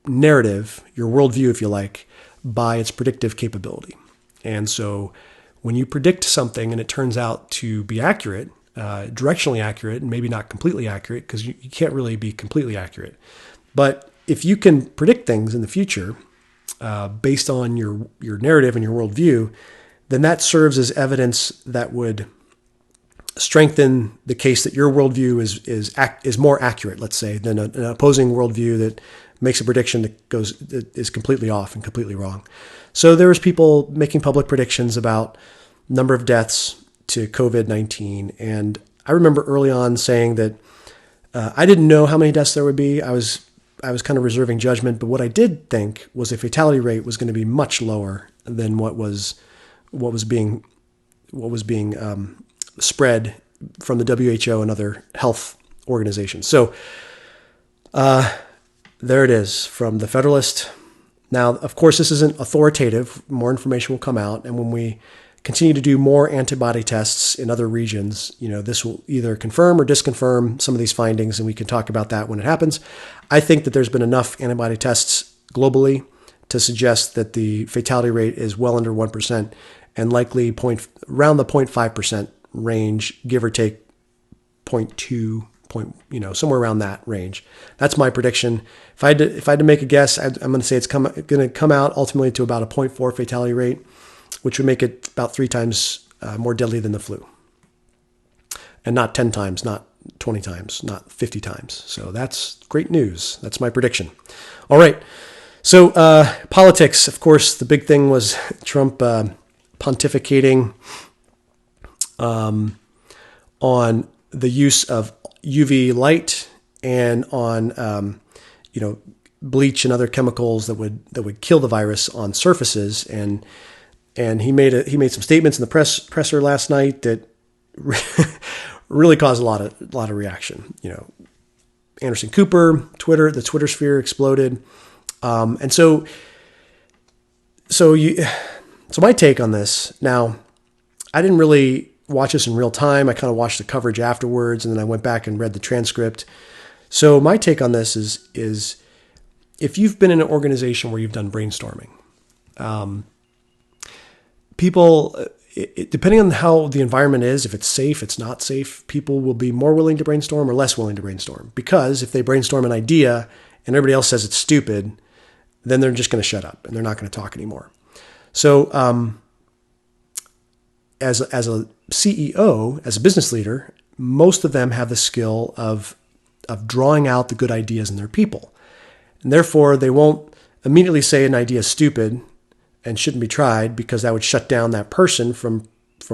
A: narrative, your worldview, if you like, by its predictive capability. And so when you predict something and it turns out to be accurate, directionally accurate, and maybe not completely accurate, because you can't really be completely accurate. But if you can predict things in the future based on your narrative and your worldview, then that serves as evidence that would strengthen the case that your worldview is more accurate, let's say, than an opposing worldview that makes a prediction that is completely off and completely wrong. So there was people making public predictions about number of deaths to COVID-19. And I remember early on saying that I didn't know how many deaths there would be. I was kind of reserving judgment, but what I did think was a fatality rate was going to be much lower than what was being spread from the WHO and other health organizations. So there it is from the Federalist. Now, of course, this isn't authoritative. More information will come out, and when we continue to do more antibody tests in other regions, this will either confirm or disconfirm some of these findings, and we can talk about that when it happens. I think that there's been enough antibody tests globally to suggest that the fatality rate is well under 1% and likely around the 0.5% range, give or take 0.2, somewhere around that range. That's my prediction. If I had to make a guess, I'm going to say it's going to come out ultimately to about a 0.4 fatality rate, which would make it about 3 times more deadly than the flu. And not 10 times, not 20 times, not 50 times. So that's great news. That's my prediction. All right. So politics, of course, the big thing was Trump pontificating on the use of UV light and on bleach and other chemicals that would kill the virus on surfaces. And he made some statements in the presser last night that really caused a lot of reaction. Anderson Cooper, the Twitter sphere exploded, and so my take on this. Now, I didn't really watch this in real time. I kind of watched the coverage afterwards, and then I went back and read the transcript. So my take on this is if you've been in an organization where you've done brainstorming, people, depending on how the environment is, if it's safe, it's not safe, people will be more willing to brainstorm or less willing to brainstorm. Because if they brainstorm an idea and everybody else says it's stupid, then they're just going to shut up and they're not going to talk anymore. So as a CEO, as a business leader, most of them have the skill of drawing out the good ideas in their people. And therefore, they won't immediately say an idea is stupid and shouldn't be tried because that would shut down that person from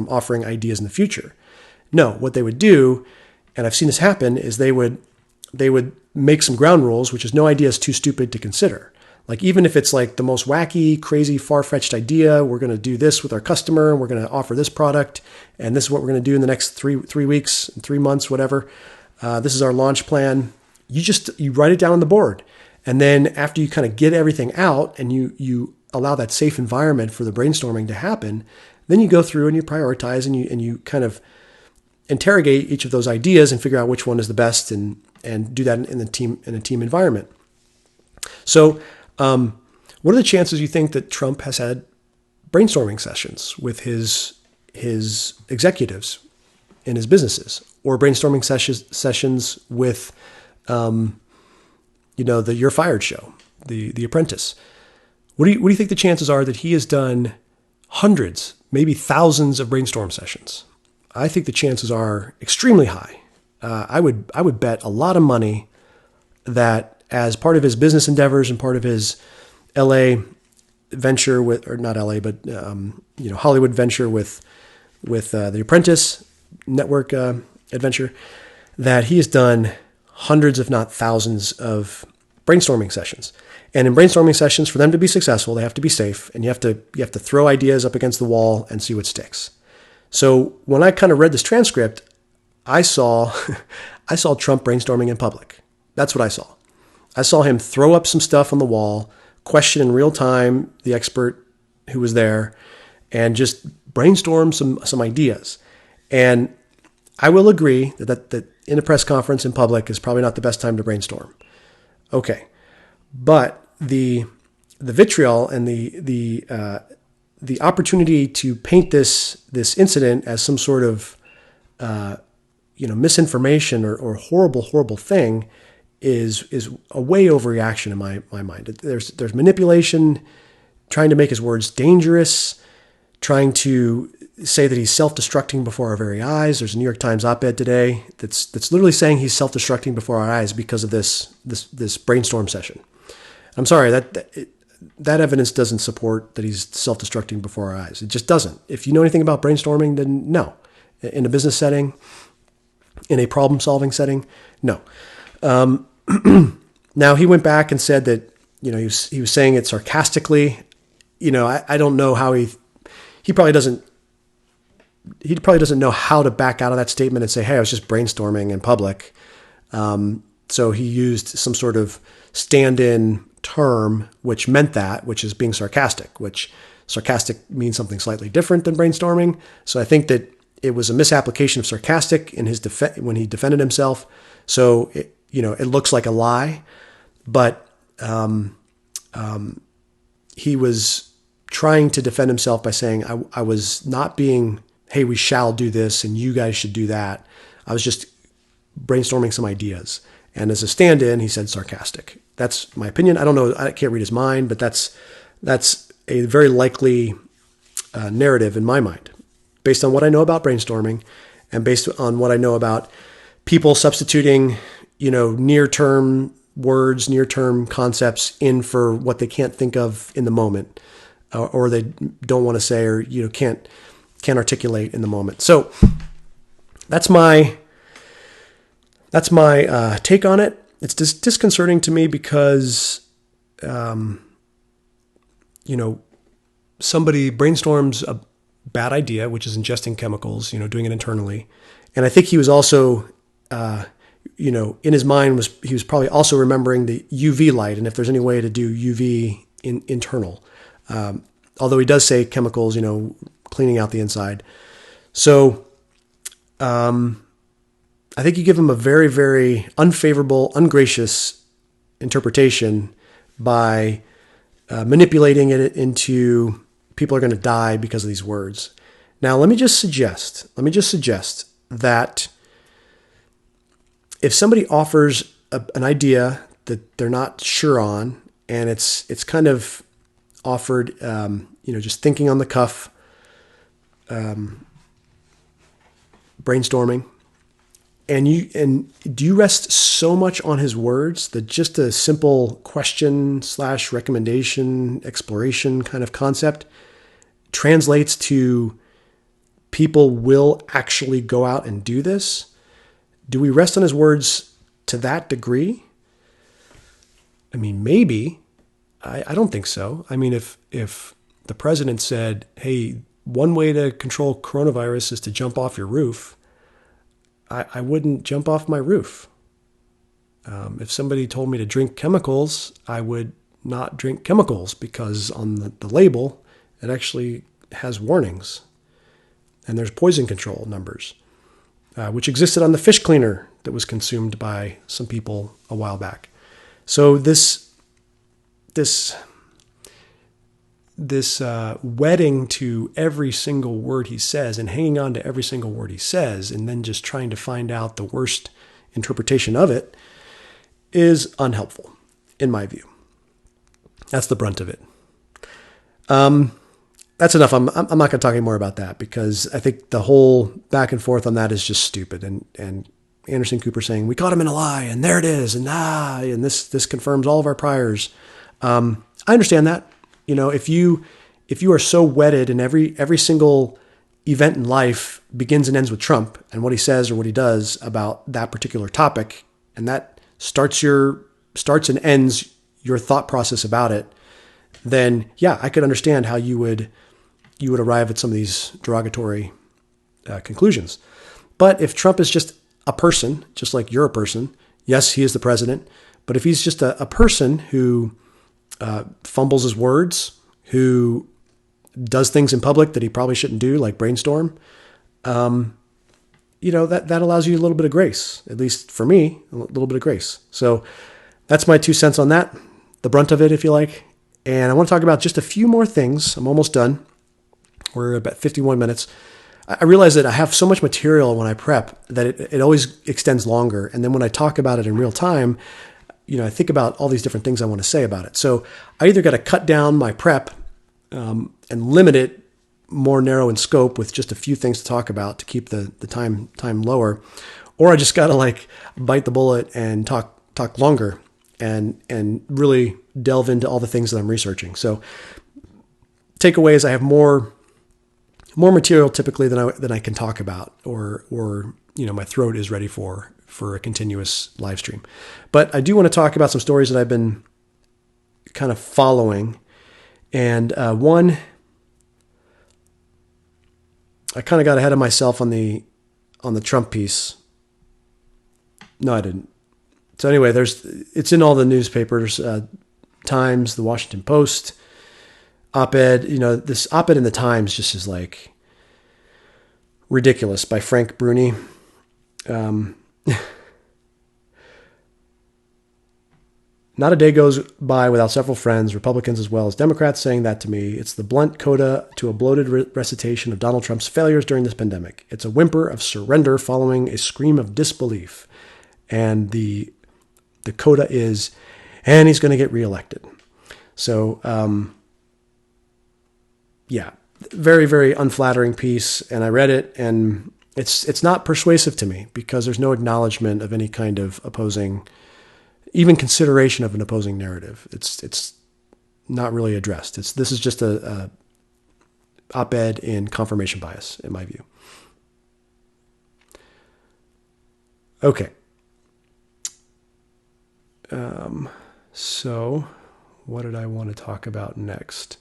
A: offering ideas in the future. No, what they would do, and I've seen this happen, is they would make some ground rules, which is no idea is too stupid to consider. Like, even if it's like the most wacky, crazy, far-fetched idea, we're going to do this with our customer, and we're going to offer this product, and this is what we're going to do in the next three weeks, 3 months, whatever. This is our launch plan. You write it down on the board. And then after you kind of get everything out and you allow that safe environment for the brainstorming to happen, then you go through and you prioritize and you kind of interrogate each of those ideas and figure out which one is the best and do that in a team environment. So, what are the chances you think that Trump has had brainstorming sessions with his executives in his businesses, or brainstorming sessions with, the You're Fired show, the Apprentice? What do you think the chances are that he has done hundreds, maybe thousands of brainstorm sessions? I think the chances are extremely high. I would bet a lot of money that as part of his business endeavors and part of his LA venture or not LA, but Hollywood venture with the Apprentice network adventure, that he has done hundreds, if not thousands, of brainstorming sessions. And in brainstorming sessions, for them to be successful, they have to be safe, and you have to throw ideas up against the wall and see what sticks. So when I kind of read this transcript, I saw Trump brainstorming in public. That's what I saw. I saw him throw up some stuff on the wall, question in real time the expert who was there, and just brainstorm some ideas. And I will agree that in a press conference in public is probably not the best time to brainstorm. Okay, but the vitriol and the opportunity to paint this incident as some sort of misinformation or horrible thing is a way overreaction in my mind. There's manipulation, trying to make his words dangerous, trying to say that he's self-destructing before our very eyes. There's a New York Times op-ed today that's literally saying he's self-destructing before our eyes because of this brainstorm session. I'm sorry, that evidence doesn't support that he's self-destructing before our eyes. It just doesn't. If you know anything about brainstorming, then no. In a business setting, in a problem-solving setting, no. Now, he went back and said that, he was saying it sarcastically. I don't know how he probably doesn't know how to back out of that statement and say, hey, I was just brainstorming in public. So he used some sort of stand-in term, which is being sarcastic, which sarcastic means something slightly different than brainstorming. So I think that it was a misapplication of sarcastic in his when he defended himself. So it looks like a lie, but he was trying to defend himself by saying, I was not being, hey, we shall do this and you guys should do that. I was just brainstorming some ideas. And as a stand-in, he said sarcastic. That's my opinion. I don't know. I can't read his mind, but that's a very likely narrative in my mind, based on what I know about brainstorming and based on what I know about people substituting, near-term words, near-term concepts in for what they can't think of in the moment, or they don't want to say, or can't articulate in the moment. So that's my take on it. It's disconcerting to me because, somebody brainstorms a bad idea, which is ingesting chemicals, doing it internally. And I think he was also, in his mind he was probably also remembering the UV light and if there's any way to do UV internal. Although he does say chemicals, cleaning out the inside. So, I think you give him a very, very unfavorable, ungracious interpretation by manipulating it into people are going to die because of these words. Now, let me just suggest that if somebody offers an idea that they're not sure on, and it's kind of offered, just thinking on the cuff, brainstorming, and do you rest so much on his words that just a simple question / recommendation, exploration kind of concept translates to people will actually go out and do this? Do we rest on his words to that degree? I mean, maybe, I don't think so. I mean, if the president said, hey, one way to control coronavirus is to jump off your roof, I wouldn't jump off my roof. If somebody told me to drink chemicals, I would not drink chemicals because on the label, it actually has warnings. And there's poison control numbers, which existed on the fish cleaner that was consumed by some people a while back. So this wedding to every single word he says and hanging on to every single word he says and then just trying to find out the worst interpretation of it is unhelpful, in my view. That's the brunt of it. That's enough. I'm not going to talk any more about that because I think the whole back and forth on that is just stupid. And Anderson Cooper saying, we caught him in a lie, and there it is, and this confirms all of our priors. I understand that. You know, if you are so wedded and every single event in life begins and ends with Trump and what he says or what he does about that particular topic, and that starts and ends your thought process about it, then yeah, I could understand how you would arrive at some of these derogatory conclusions. But if Trump is just a person, just like you're a person, yes, he is the president, but if he's just a person who fumbles his words, who does things in public that he probably shouldn't do, like brainstorm, that allows you a little bit of grace, at least for me, a little bit of grace. So that's my 2 cents on that, the brunt of it, if you like. And I want to talk about just a few more things. I'm almost done. We're about 51 minutes. I realize that I have so much material when I prep that it always extends longer. And then when I talk about it in real time, I think about all these different things I want to say about it. So I either got to cut down my prep and limit it more narrow in scope with just a few things to talk about to keep the time lower, or I just got to bite the bullet and talk longer and really delve into all the things that I'm researching. So takeaways, I have more material typically than I can talk about, or my throat is ready for a continuous live stream. But I do want to talk about some stories that I've been kind of following. And one, I kind of got ahead of myself on the Trump piece. No, I didn't. So anyway, it's in all the newspapers, Times, the Washington Post, op-ed. This op-ed in the Times just is ridiculous, by Frank Bruni. Not a day goes by without several friends, Republicans as well as Democrats, saying that to me. It's the blunt coda to a bloated recitation of Donald Trump's failures during this pandemic. It's a whimper of surrender following a scream of disbelief. And the coda is, and he's going to get reelected. So, very, very unflattering piece. And I read it, and it's not persuasive to me because there's no acknowledgement of any kind of opposing, even consideration of an opposing narrative. It's not really addressed. This is just a op-ed in confirmation bias, in my view. Okay. So what did I want to talk about next?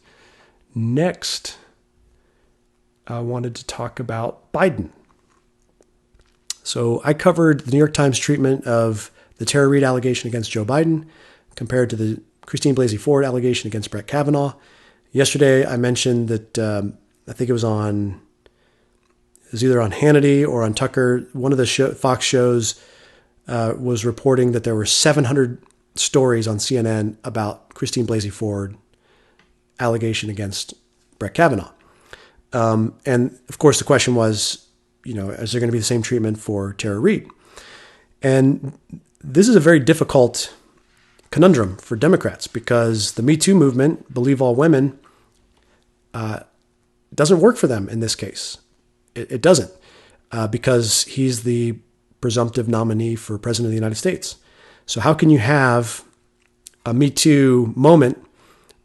A: Next, I wanted to talk about Biden. So I covered the New York Times treatment of the Tara Reade allegation against Joe Biden compared to the Christine Blasey Ford allegation against Brett Kavanaugh. Yesterday, I mentioned that I think it was either on Hannity or on Tucker. One of the Fox shows was reporting that there were 700 stories on CNN about Christine Blasey Ford allegation against Brett Kavanaugh. And of course, the question was, is there going to be the same treatment for Tara Reade? And this is a very difficult conundrum for Democrats because the Me Too movement, Believe All Women, doesn't work for them in this case. It doesn't because he's the presumptive nominee for president of the United States. So how can you have a Me Too moment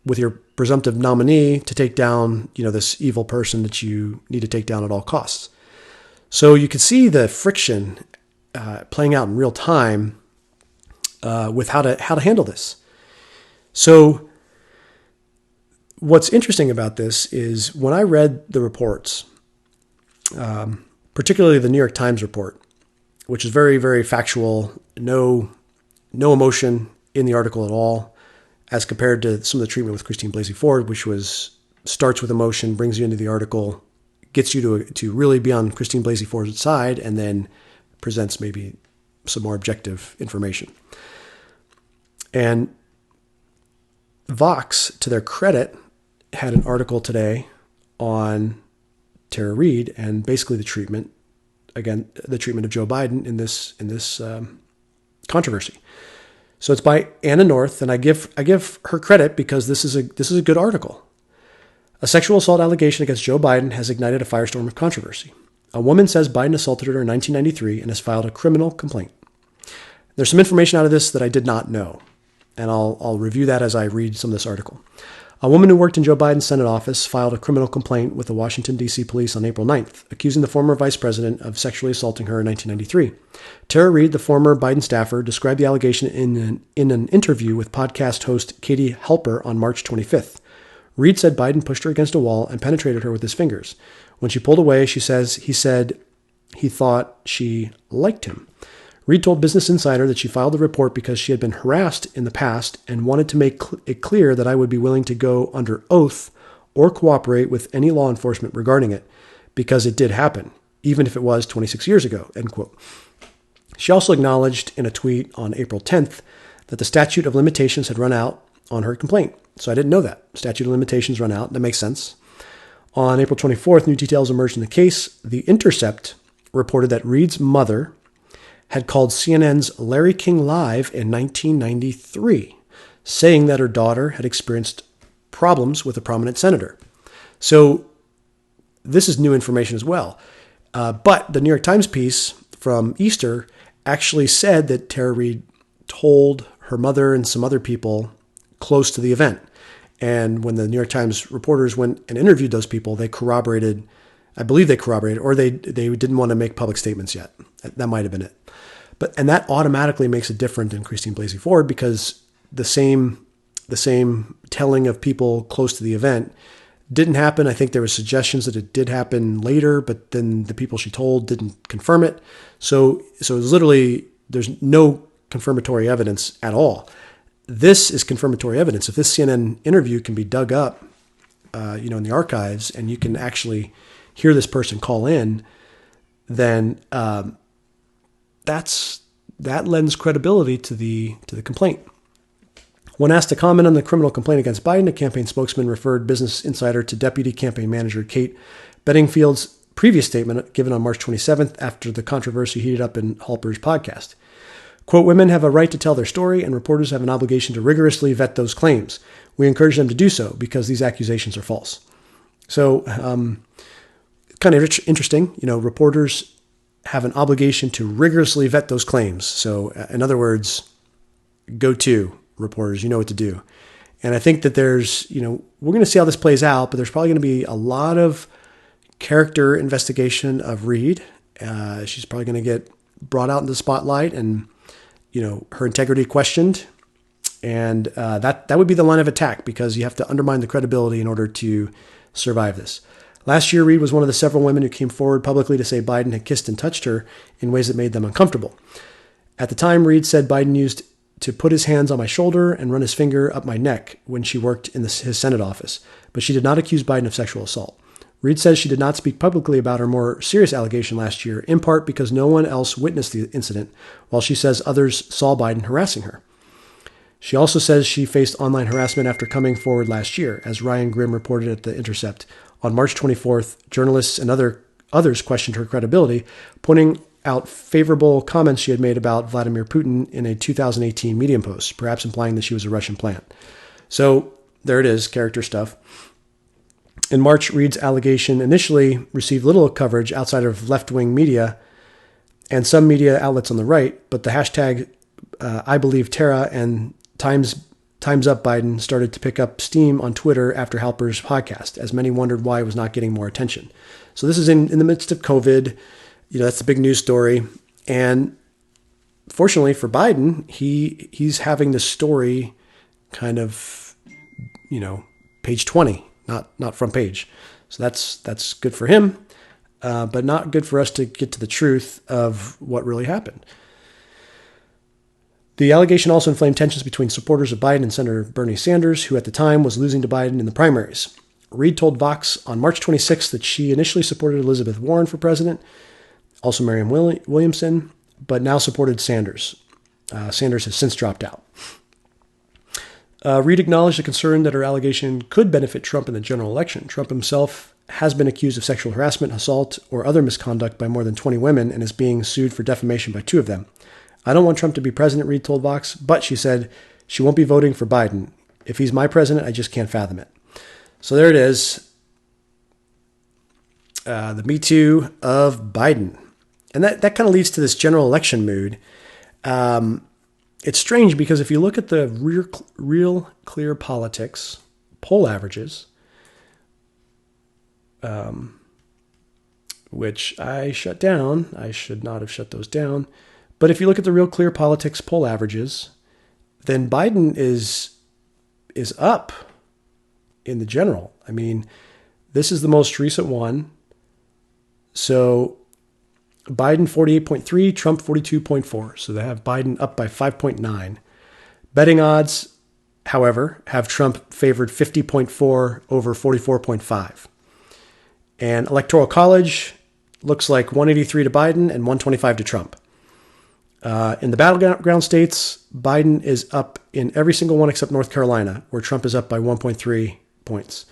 A: with your presumptive nominee to take down, this evil person that you need to take down at all costs? So you can see the friction playing out in real time with how to handle this. So what's interesting about this is when I read the reports, particularly the New York Times report, which is very, very factual, no emotion in the article at all, as compared to some of the treatment with Christine Blasey Ford, which starts with emotion, brings you into the article, gets you to really be on Christine Blasey Ford's side, and then presents maybe some more objective information. And Vox, to their credit, had an article today on Tara Reade and basically the treatment of Joe Biden in this controversy. So it's by Anna North, and I give her credit because this is a good article. A sexual assault allegation against Joe Biden has ignited a firestorm of controversy. A woman says Biden assaulted her in 1993 and has filed a criminal complaint. There's some information out of this that I did not know, and I'll review that as I read some of this article. A woman who worked in Joe Biden's Senate office filed a criminal complaint with the Washington, D.C. police on April 9th, accusing the former vice president of sexually assaulting her in 1993. Tara Reade, the former Biden staffer, described the allegation in an interview with podcast host Katie Halper on March 25th. Reade said Biden pushed her against a wall and penetrated her with his fingers. When she pulled away, he said he thought she liked him. Reade told Business Insider that she filed the report because she had been harassed in the past and wanted to make it clear that I would be willing to go under oath or cooperate with any law enforcement regarding it because it did happen, even if it was 26 years ago, end quote. She also acknowledged in a tweet on April 10th that the statute of limitations had run out on her complaint. So I didn't know that. Statute of limitations run out. That makes sense. On April 24th, new details emerged in the case. The Intercept reported that Reade's mother had called CNN's Larry King Live in 1993, saying that her daughter had experienced problems with a prominent senator. So this is new information as well. But the New York Times piece from Easter actually said that Tara Reade told her mother and some other people close to the event. And when the New York Times reporters went and interviewed those people, they corroborated, I believe they corroborated, or they didn't want to make public statements yet. That might have been it. And that automatically makes it different than Christine Blasey Ford because the same telling of people close to the event didn't happen. I think there were suggestions that it did happen later, but then the people she told didn't confirm it. So it was literally, there's no confirmatory evidence at all. This is confirmatory evidence. If this CNN interview can be dug up, in the archives, and you can actually hear this person call in, then that lends credibility to the complaint. When asked to comment on the criminal complaint against Biden, a campaign spokesman referred Business Insider to Deputy Campaign Manager Kate Bedingfield's previous statement given on March 27th after the controversy heated up in Halper's podcast. Quote, women have a right to tell their story, and reporters have an obligation to rigorously vet those claims. We encourage them to do so because these accusations are false. So, kind of interesting. Reporters have an obligation to rigorously vet those claims. So, in other words, go to reporters. You know what to do. And I think that there's, we're going to see how this plays out, but there's probably going to be a lot of character investigation of Reade. She's probably going to get brought out into the spotlight and her integrity questioned. And that would be the line of attack because you have to undermine the credibility in order to survive this. Last year, Reade was one of the several women who came forward publicly to say Biden had kissed and touched her in ways that made them uncomfortable. At the time, Reade said Biden used to put his hands on my shoulder and run his finger up my neck when she worked in his Senate office, but she did not accuse Biden of sexual assault. Reade says she did not speak publicly about her more serious allegation last year, in part because no one else witnessed the incident, while she says others saw Biden harassing her. She also says she faced online harassment after coming forward last year, as Ryan Grimm reported at The Intercept. On March 24th, journalists and others questioned her credibility, pointing out favorable comments she had made about Vladimir Putin in a 2018 Medium post, perhaps implying that she was a Russian plant. So there it is, character stuff. In March, Reade's allegation initially received little coverage outside of left-wing media and some media outlets on the right, but the hashtag I believe Tara and Time's Up Biden started to pick up steam on Twitter after Halper's podcast, as many wondered why it was not getting more attention. So this is in the midst of COVID. That's the big news story. And fortunately for Biden, he's having this story kind of, page 20, not front page. So that's good for him, but not good for us to get to the truth of what really happened. The allegation also inflamed tensions between supporters of Biden and Senator Bernie Sanders, who at the time was losing to Biden in the primaries. Reid told Vox on March 26th that she initially supported Elizabeth Warren for president, also Marianne Williamson, but now supported Sanders. Sanders has since dropped out. Reid acknowledged the concern that her allegation could benefit Trump in the general election. Trump himself has been accused of sexual harassment, assault, or other misconduct by more than 20 women and is being sued for defamation by 2 of them. I don't want Trump to be president, Reid told Vox, but she said she won't be voting for Biden. If he's my president, I just can't fathom it. So there it is. The Me Too of Biden. And that kind of leads to this general election mood. It's strange because if you look at the Real Clear Politics poll averages, which I shut down, I should not have shut those down. But if you look at the Real Clear Politics poll averages, then Biden is up in the general. I mean, this is the most recent one. So Biden 48.3, Trump 42.4. So they have Biden up by 5.9. Betting odds, however, have Trump favored 50.4 over 44.5. And Electoral College looks like 183 to Biden and 125 to Trump. In the battleground states, Biden is up in every single one except North Carolina, where Trump is up by 1.3 points.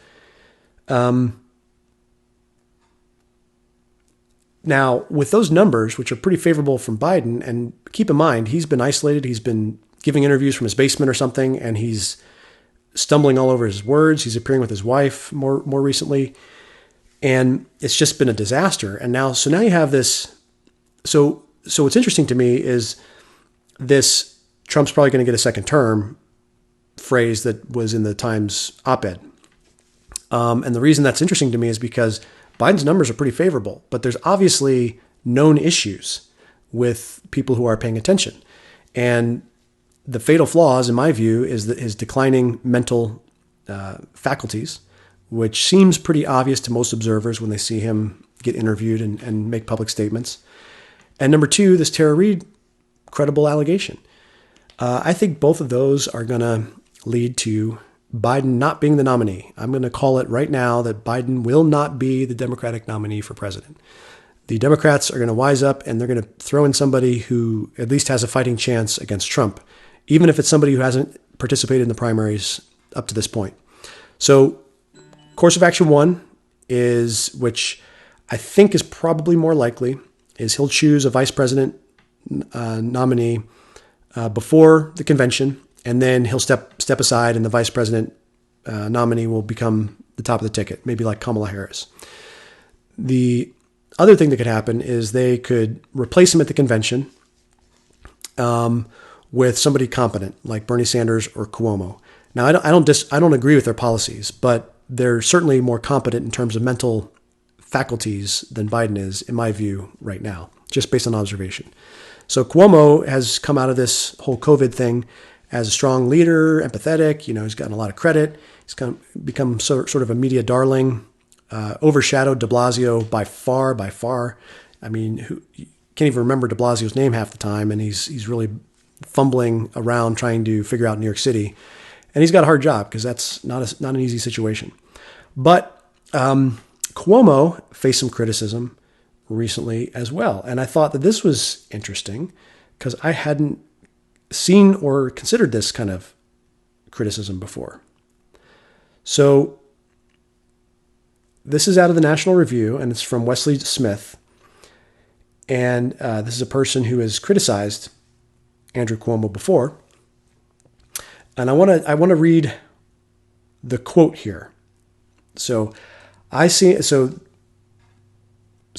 A: Now, with those numbers, which are pretty favorable from Biden, and keep in mind, he's been isolated. He's been giving interviews from his basement or something, and he's stumbling all over his words. He's appearing with his wife more recently, and it's just been a disaster. And now you have this. So what's interesting to me is this Trump's probably going to get a second term phrase that was in the Times op-ed. And the reason that's interesting to me is because Biden's numbers are pretty favorable, but there's obviously known issues with people who are paying attention. And the fatal flaws, in my view, is that his declining mental faculties, which seems pretty obvious to most observers when they see him get interviewed and make public statements. And number 2, this Tara Reid credible allegation. I think both of those are going to lead to Biden not being the nominee. I'm going to call it right now that Biden will not be the Democratic nominee for president. The Democrats are going to wise up and they're going to throw in somebody who at least has a fighting chance against Trump, even if it's somebody who hasn't participated in the primaries up to this point. So course of action 1 is, which I think is probably more likely, is he'll choose a vice president nominee before the convention, and then he'll step aside, and the vice president nominee will become the top of the ticket, maybe like Kamala Harris. The other thing that could happen is they could replace him at the convention with somebody competent, like Bernie Sanders or Cuomo. Now, I don't agree with their policies, but they're certainly more competent in terms of mental faculties than Biden is, in my view, right now, just based on observation. So Cuomo has come out of this whole COVID thing as a strong leader, empathetic. He's gotten a lot of credit. He's become sort of a media darling, overshadowed de Blasio by far. I mean, you can't even remember de Blasio's name half the time, and he's really fumbling around trying to figure out New York City. And he's got a hard job because that's not an easy situation. But Cuomo faced some criticism recently as well. And I thought that this was interesting because I hadn't seen or considered this kind of criticism before. So this is out of the National Review, and it's from Wesley Smith. And this is a person who has criticized Andrew Cuomo before. And I want to read the quote here. So this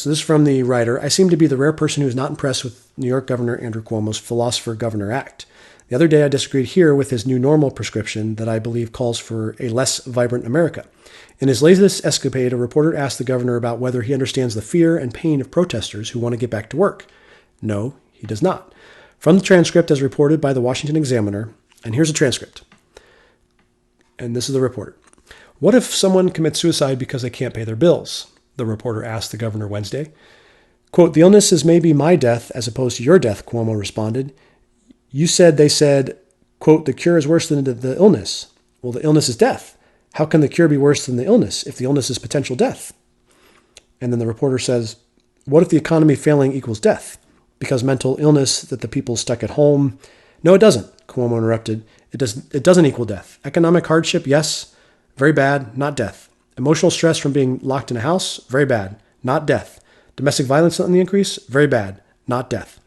A: is from the writer. I seem to be the rare person who is not impressed with New York Governor Andrew Cuomo's Philosopher Governor Act. The other day I disagreed here with his new normal prescription that I believe calls for a less vibrant America. In his latest escapade, a reporter asked the governor about whether he understands the fear and pain of protesters who want to get back to work. No, he does not. From the transcript as reported by the Washington Examiner, and here's a transcript, and this is the reporter. What if someone commits suicide because they can't pay their bills? The reporter asked the governor Wednesday. Quote, the illness is maybe my death as opposed to your death, Cuomo responded. You said they said, quote, the cure is worse than the illness. Well, the illness is death. How can the cure be worse than the illness if the illness is potential death? And then the reporter says, what if the economy failing equals death? Because mental illness that the people stuck at home. No, it doesn't, Cuomo interrupted. It doesn't equal death. Economic hardship, yes, very bad, not death. Emotional stress from being locked in a house, very bad, not death. Domestic violence on the increase, very bad, not death.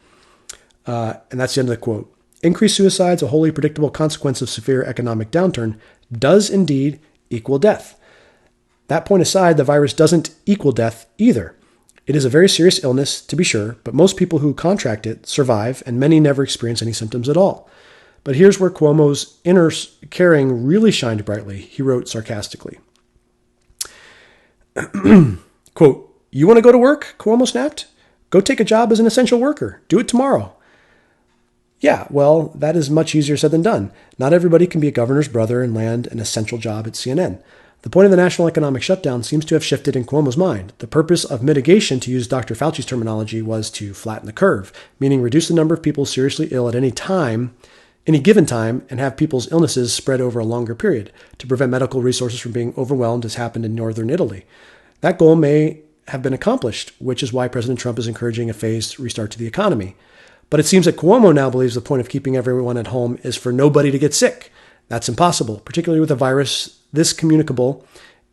A: And that's the end of the quote. Increased suicides, a wholly predictable consequence of severe economic downturn, does indeed equal death. That point aside, the virus doesn't equal death either. It is a very serious illness, to be sure, but most people who contract it survive, and many never experience any symptoms at all. But here's where Cuomo's inner caring really shined brightly. He wrote sarcastically. Quote, you want to go to work? Cuomo snapped. Go take a job as an essential worker. Do it tomorrow. Yeah, well, that is much easier said than done. Not everybody can be a governor's brother and land an essential job at CNN. The point of the national economic shutdown seems to have shifted in Cuomo's mind. The purpose of mitigation, to use Dr. Fauci's terminology, was to flatten the curve, meaning reduce the number of people seriously ill at any given time, and have people's illnesses spread over a longer period to prevent medical resources from being overwhelmed, as happened in northern Italy. That goal may have been accomplished, which is why President Trump is encouraging a phased restart to the economy. But it seems that Cuomo now believes the point of keeping everyone at home is for nobody to get sick. That's impossible, particularly with a virus this communicable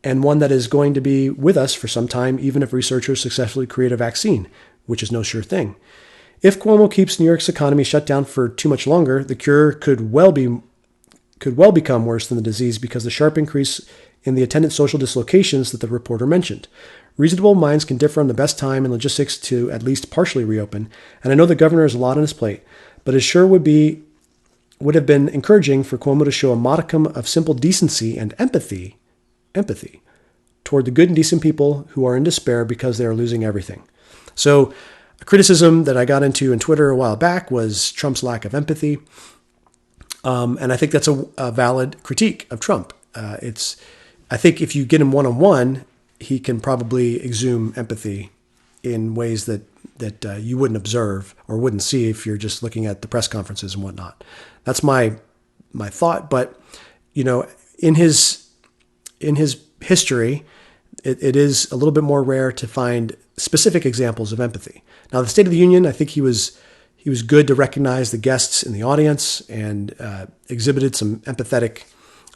A: and one that is going to be with us for some time, even if researchers successfully create a vaccine, which is no sure thing. If Cuomo keeps New York's economy shut down for too much longer, the cure could well become worse than the disease because the sharp increase in the attendant social dislocations that the reporter mentioned. Reasonable minds can differ on the best time and logistics to at least partially reopen, and I know the governor has a lot on his plate, but it sure would have been encouraging for Cuomo to show a modicum of simple decency and empathy toward the good and decent people who are in despair because they are losing everything. So a criticism that I got into in Twitter a while back was Trump's lack of empathy. And I think that's a valid critique of Trump. I think if you get him one-on-one, he can probably exhume empathy in ways that you wouldn't observe or wouldn't see if you're just looking at the press conferences and whatnot. That's my thought. But, in his history, it is a little bit more rare to find specific examples of empathy. Now, the State of the Union, I think he was good to recognize the guests in the audience and exhibited some empathetic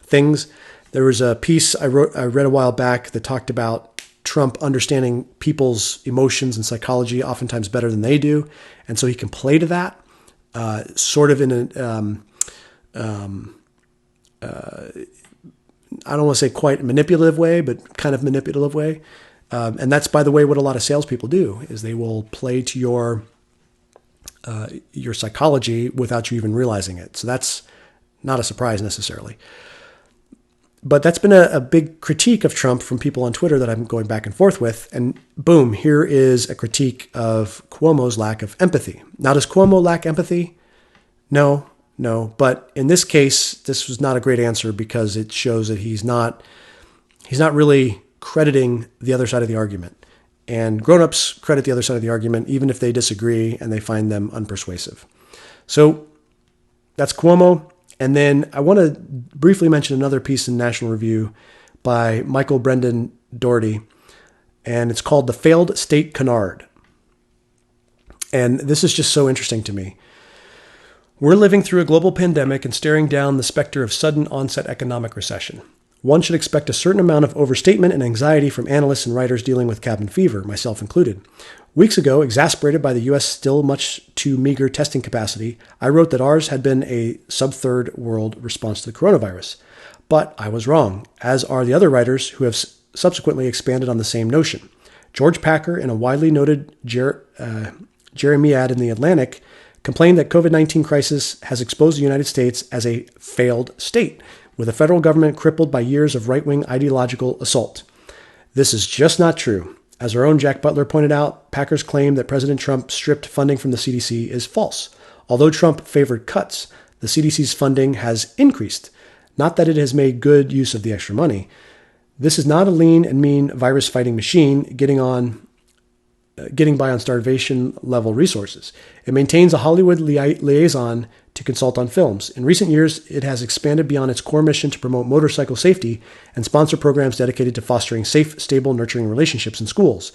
A: things. There was a piece I read a while back that talked about Trump understanding people's emotions and psychology oftentimes better than they do. And so he can play to that, sort of in I don't want to say quite manipulative way, but kind of manipulative way. And that's, by the way, what a lot of salespeople do, is they will play to your psychology without you even realizing it. So that's not a surprise necessarily. But that's been a big critique of Trump from people on Twitter that I'm going back and forth with. And boom, here is a critique of Cuomo's lack of empathy. Now, does Cuomo lack empathy? No. But in this case, this was not a great answer because it shows that he's not really crediting the other side of the argument. And grown-ups credit the other side of the argument, even if they disagree and they find them unpersuasive. So that's Cuomo. And then I want to briefly mention another piece in National Review by Michael Brendan Doherty, and it's called The Failed State Canard. And this is just so interesting to me. We're living through a global pandemic and staring down the specter of sudden onset economic recession. One should expect a certain amount of overstatement and anxiety from analysts and writers dealing with cabin fever, myself included. Weeks ago, exasperated by the U.S. still much too meager testing capacity, I wrote that ours had been a sub-third world response to the coronavirus. But I was wrong, as are the other writers who have subsequently expanded on the same notion. George Packer, in a widely noted Jeremiad in The Atlantic, complained that COVID-19 crisis has exposed the United States as a failed state, with a federal government crippled by years of right-wing ideological assault. This is just not true. As our own Jack Butler pointed out, Packer's claim that President Trump stripped funding from the CDC is false. Although Trump favored cuts, the CDC's funding has increased. Not that it has made good use of the extra money. This is not a lean and mean virus-fighting machine getting by on starvation-level resources. It maintains a Hollywood liaison to consult on films. In recent years, it has expanded beyond its core mission to promote motorcycle safety and sponsor programs dedicated to fostering safe, stable, nurturing relationships in schools.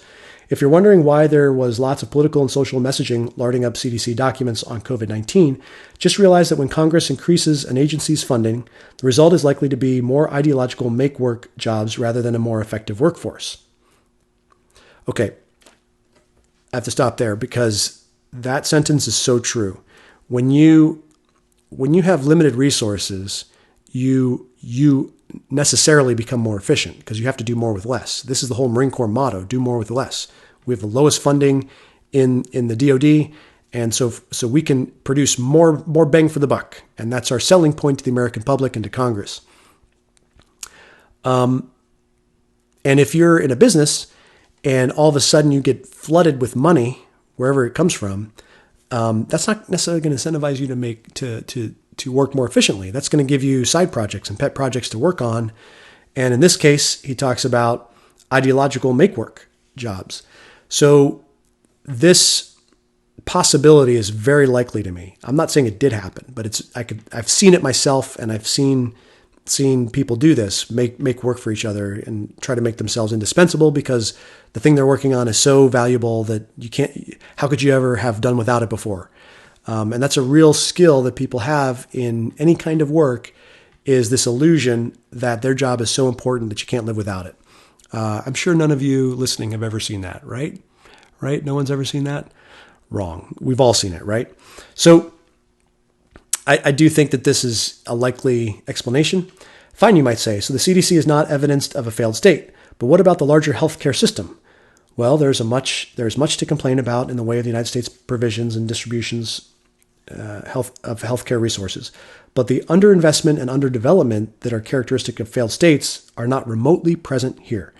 A: If you're wondering why there was lots of political and social messaging larding up CDC documents on COVID-19, just realize that when Congress increases an agency's funding, the result is likely to be more ideological make-work jobs rather than a more effective workforce. Okay, I have to stop there because that sentence is so true. When you have limited resources, you necessarily become more efficient because you have to do more with less. This is the whole Marine Corps motto: do more with less. We have the lowest funding in the DoD, and so we can produce more bang for the buck, and that's our selling point to the American public and to Congress. And if you're in a business and all of a sudden you get flooded with money wherever it comes from, that's not necessarily going to incentivize you to make to work more efficiently. That's going to give you side projects and pet projects to work on. And in this case, he talks about ideological make-work jobs. So this possibility is very likely to me. I'm not saying it did happen, but I've seen it myself, and I've seen people do this, make work for each other and try to make themselves indispensable because the thing they're working on is so valuable that how could you ever have done without it before? And that's a real skill that people have in any kind of work, is this illusion that their job is so important that you can't live without it. I'm sure none of you listening have ever seen that, right? Right? No one's ever seen that? Wrong. We've all seen it, right? So I do think that this is a likely explanation. Fine, you might say. So the CDC is not evidenced of a failed state. But what about the larger healthcare system? Well, there's much to complain about in the way of the United States provisions and distributions of healthcare resources. But the underinvestment and underdevelopment that are characteristic of failed states are not remotely present here.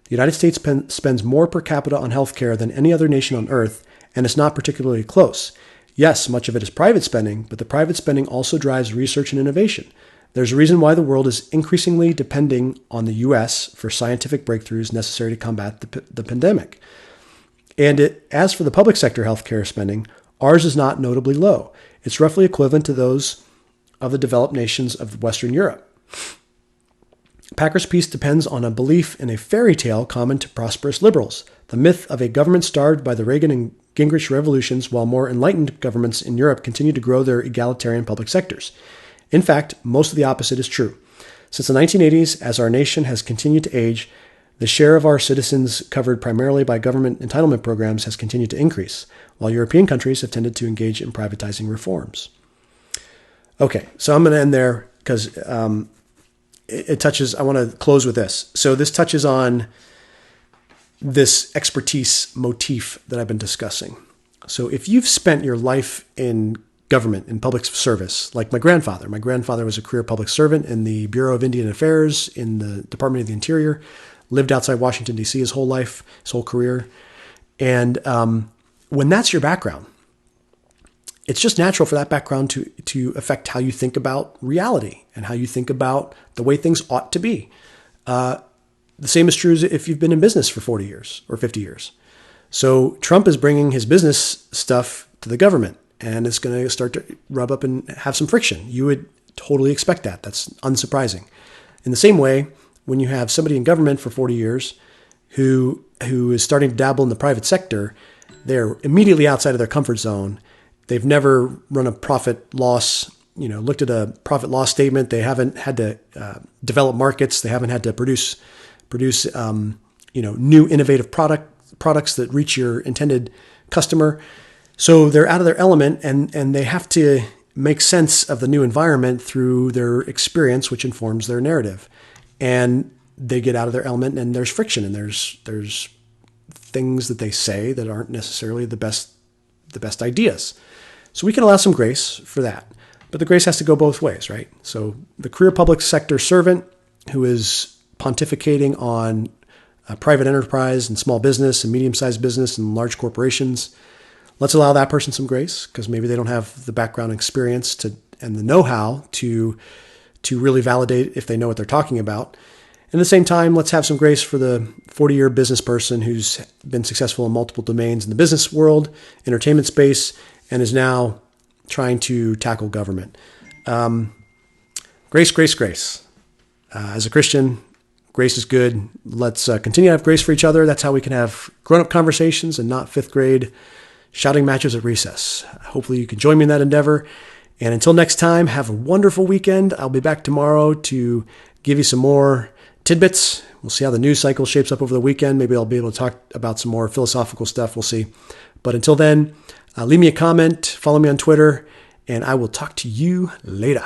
A: The United States spends more per capita on healthcare than any other nation on earth, and it's not particularly close. Yes, much of it is private spending, but the private spending also drives research and innovation. There's a reason why the world is increasingly depending on the U.S. for scientific breakthroughs necessary to combat the pandemic. And as for the public sector healthcare spending, ours is not notably low. It's roughly equivalent to those of the developed nations of Western Europe. Packer's peace depends on a belief in a fairy tale common to prosperous liberals, the myth of a government starved by the Reagan and Gingrich revolutions, while more enlightened governments in Europe continue to grow their egalitarian public sectors. In fact, most of the opposite is true. Since the 1980s, as our nation has continued to age, the share of our citizens covered primarily by government entitlement programs has continued to increase, while European countries have tended to engage in privatizing reforms. Okay, so I'm going to end there because it touches, I want to close with this. So this touches on this expertise motif that I've been discussing. So if you've spent your life in government, in public service, like my grandfather was a career public servant in the Bureau of Indian Affairs, in the Department of the Interior, lived outside Washington, D.C. his whole life, his whole career. And when that's your background, it's just natural for that background to affect how you think about reality and how you think about the way things ought to be. The same is true as if you've been in business for 40 years or 50 years. So Trump is bringing his business stuff to the government, and it's going to start to rub up and have some friction. You would totally expect that. That's unsurprising. In the same way, when you have somebody in government for 40 years who is starting to dabble in the private sector, they're immediately outside of their comfort zone. They've never run a profit loss, looked at a profit loss statement. They haven't had to develop markets. They haven't had to produce new innovative products that reach your intended customer. So they're out of their element, and they have to make sense of the new environment through their experience, which informs their narrative. And they get out of their element, and there's friction, and there's things that they say that aren't necessarily the best ideas. So we can allow some grace for that. But the grace has to go both ways, right? So the career public sector servant who is pontificating on private enterprise and small business and medium-sized business and large corporations, let's allow that person some grace because maybe they don't have the background experience and the know-how to really validate if they know what they're talking about. at the same time, let's have some grace for the 40-year business person who's been successful in multiple domains in the business world, entertainment space, and is now trying to tackle government. Grace, grace, grace. As a Christian, grace is good. Let's continue to have grace for each other. That's how we can have grown-up conversations and not fifth grade shouting matches at recess. Hopefully you can join me in that endeavor. And until next time, have a wonderful weekend. I'll be back tomorrow to give you some more tidbits. We'll see how the news cycle shapes up over the weekend. Maybe I'll be able to talk about some more philosophical stuff. We'll see. But until then, leave me a comment, follow me on Twitter, and I will talk to you later.